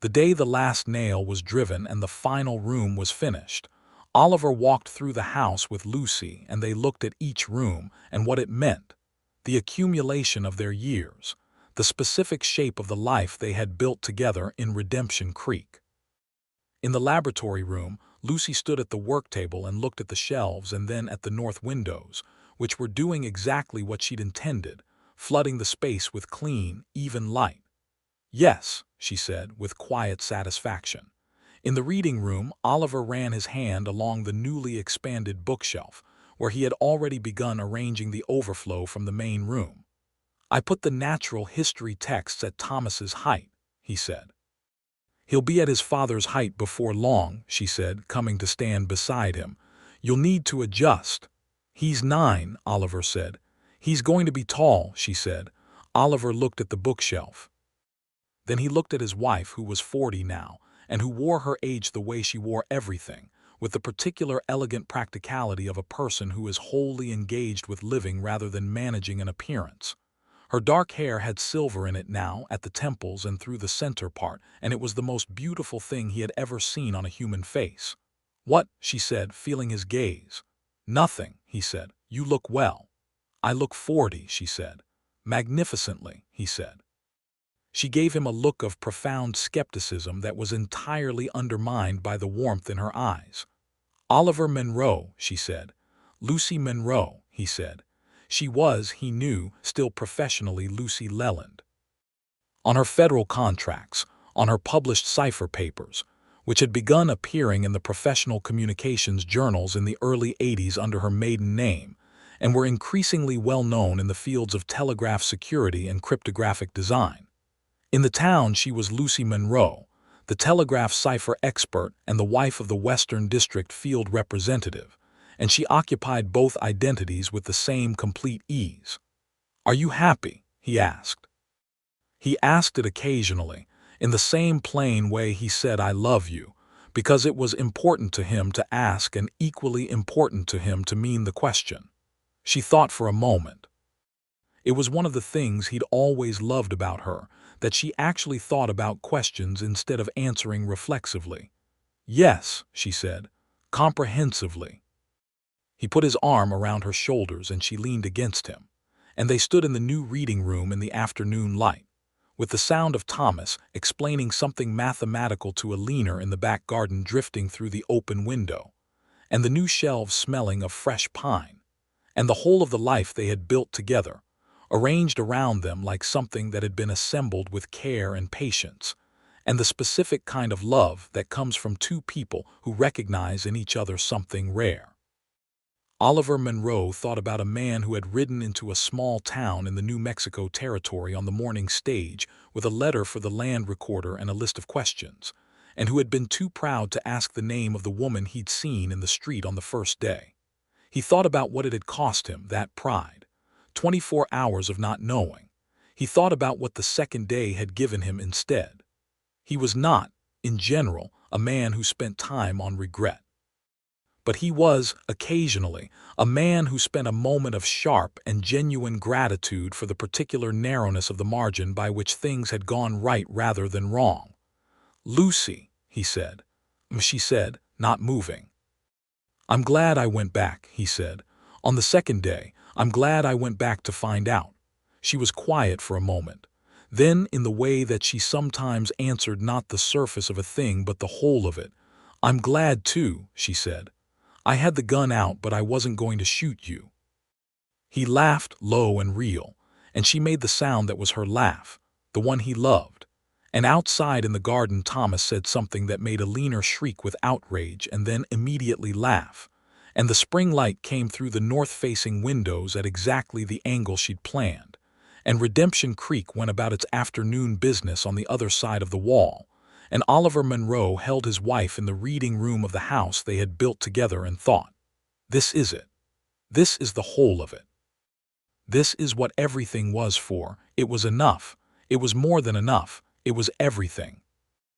The day the last nail was driven and the final room was finished, Oliver walked through the house with Lucy, and they looked at each room and what it meant, the accumulation of their years, the specific shape of the life they had built together in Redemption Creek. In the laboratory room, Lucy stood at the work table and looked at the shelves and then at the north windows, which were doing exactly what she'd intended, flooding the space with clean, even light. "Yes," she said, with quiet satisfaction. In the reading room, Oliver ran his hand along the newly expanded bookshelf, where he had already begun arranging the overflow from the main room. "I put the natural history texts at Thomas's height," he said. "He'll be at his father's height before long," she said, coming to stand beside him. "You'll need to adjust." "He's 9, Oliver said. "He's going to be tall," she said. Oliver looked at the bookshelf. Then he looked at his wife, who was 40 now, and who wore her age the way she wore everything, with the particular elegant practicality of a person who is wholly engaged with living rather than managing an appearance. Her dark hair had silver in it now, at the temples and through the center part, and it was the most beautiful thing he had ever seen on a human face. "What?" she said, feeling his gaze. "Nothing," he said. "You look well." "I look 40, she said. "Magnificently," he said. She gave him a look of profound skepticism that was entirely undermined by the warmth in her eyes. "Oliver Monroe," she said. "Lucy Monroe," he said. She was, he knew, still professionally Lucy Leland. On her federal contracts, on her published cipher papers, which had begun appearing in the professional communications journals in the early 80s under her maiden name, and were increasingly well known in the fields of telegraph security and cryptographic design. In the town, she was Lucy Monroe, the telegraph cipher expert and the wife of the Western District field representative, and she occupied both identities with the same complete ease. "Are you happy?" he asked. He asked it occasionally, in the same plain way he said "I love you," because it was important to him to ask and equally important to him to mean the question. She thought for a moment. It was one of the things he'd always loved about her, that she actually thought about questions instead of answering reflexively. "Yes," she said, "comprehensively." He put his arm around her shoulders and she leaned against him, and they stood in the new reading room in the afternoon light, with the sound of Thomas explaining something mathematical to a leaner in the back garden drifting through the open window, and the new shelves smelling of fresh pine, and the whole of the life they had built together, arranged around them like something that had been assembled with care and patience, and the specific kind of love that comes from two people who recognize in each other something rare. Oliver Monroe thought about a man who had ridden into a small town in the New Mexico territory on the morning stage with a letter for the land recorder and a list of questions, and who had been too proud to ask the name of the woman he'd seen in the street on the first day. He thought about what it had cost him, that pride. 24 hours of not knowing. He thought about what the second day had given him instead. He was not, in general, a man who spent time on regret. But he was, occasionally, a man who spent a moment of sharp and genuine gratitude for the particular narrowness of the margin by which things had gone right rather than wrong. "Lucy," he said. She said, not moving. "I'm glad I went back," he said. "On the second day, I'm glad I went back to find out." She was quiet for a moment. Then, in the way that she sometimes answered not the surface of a thing but the whole of it, "I'm glad too," she said. "I had the gun out, but I wasn't going to shoot you." He laughed, low and real, and she made the sound that was her laugh, the one he loved. And outside in the garden Thomas said something that made a leaner shriek with outrage and then immediately laugh. And the spring light came through the north-facing windows at exactly the angle she'd planned, and Redemption Creek went about its afternoon business on the other side of the wall, and Oliver Monroe held his wife in the reading room of the house they had built together and thought, "This is it. This is the whole of it. This is what everything was for. It was enough. It was more than enough. It was everything."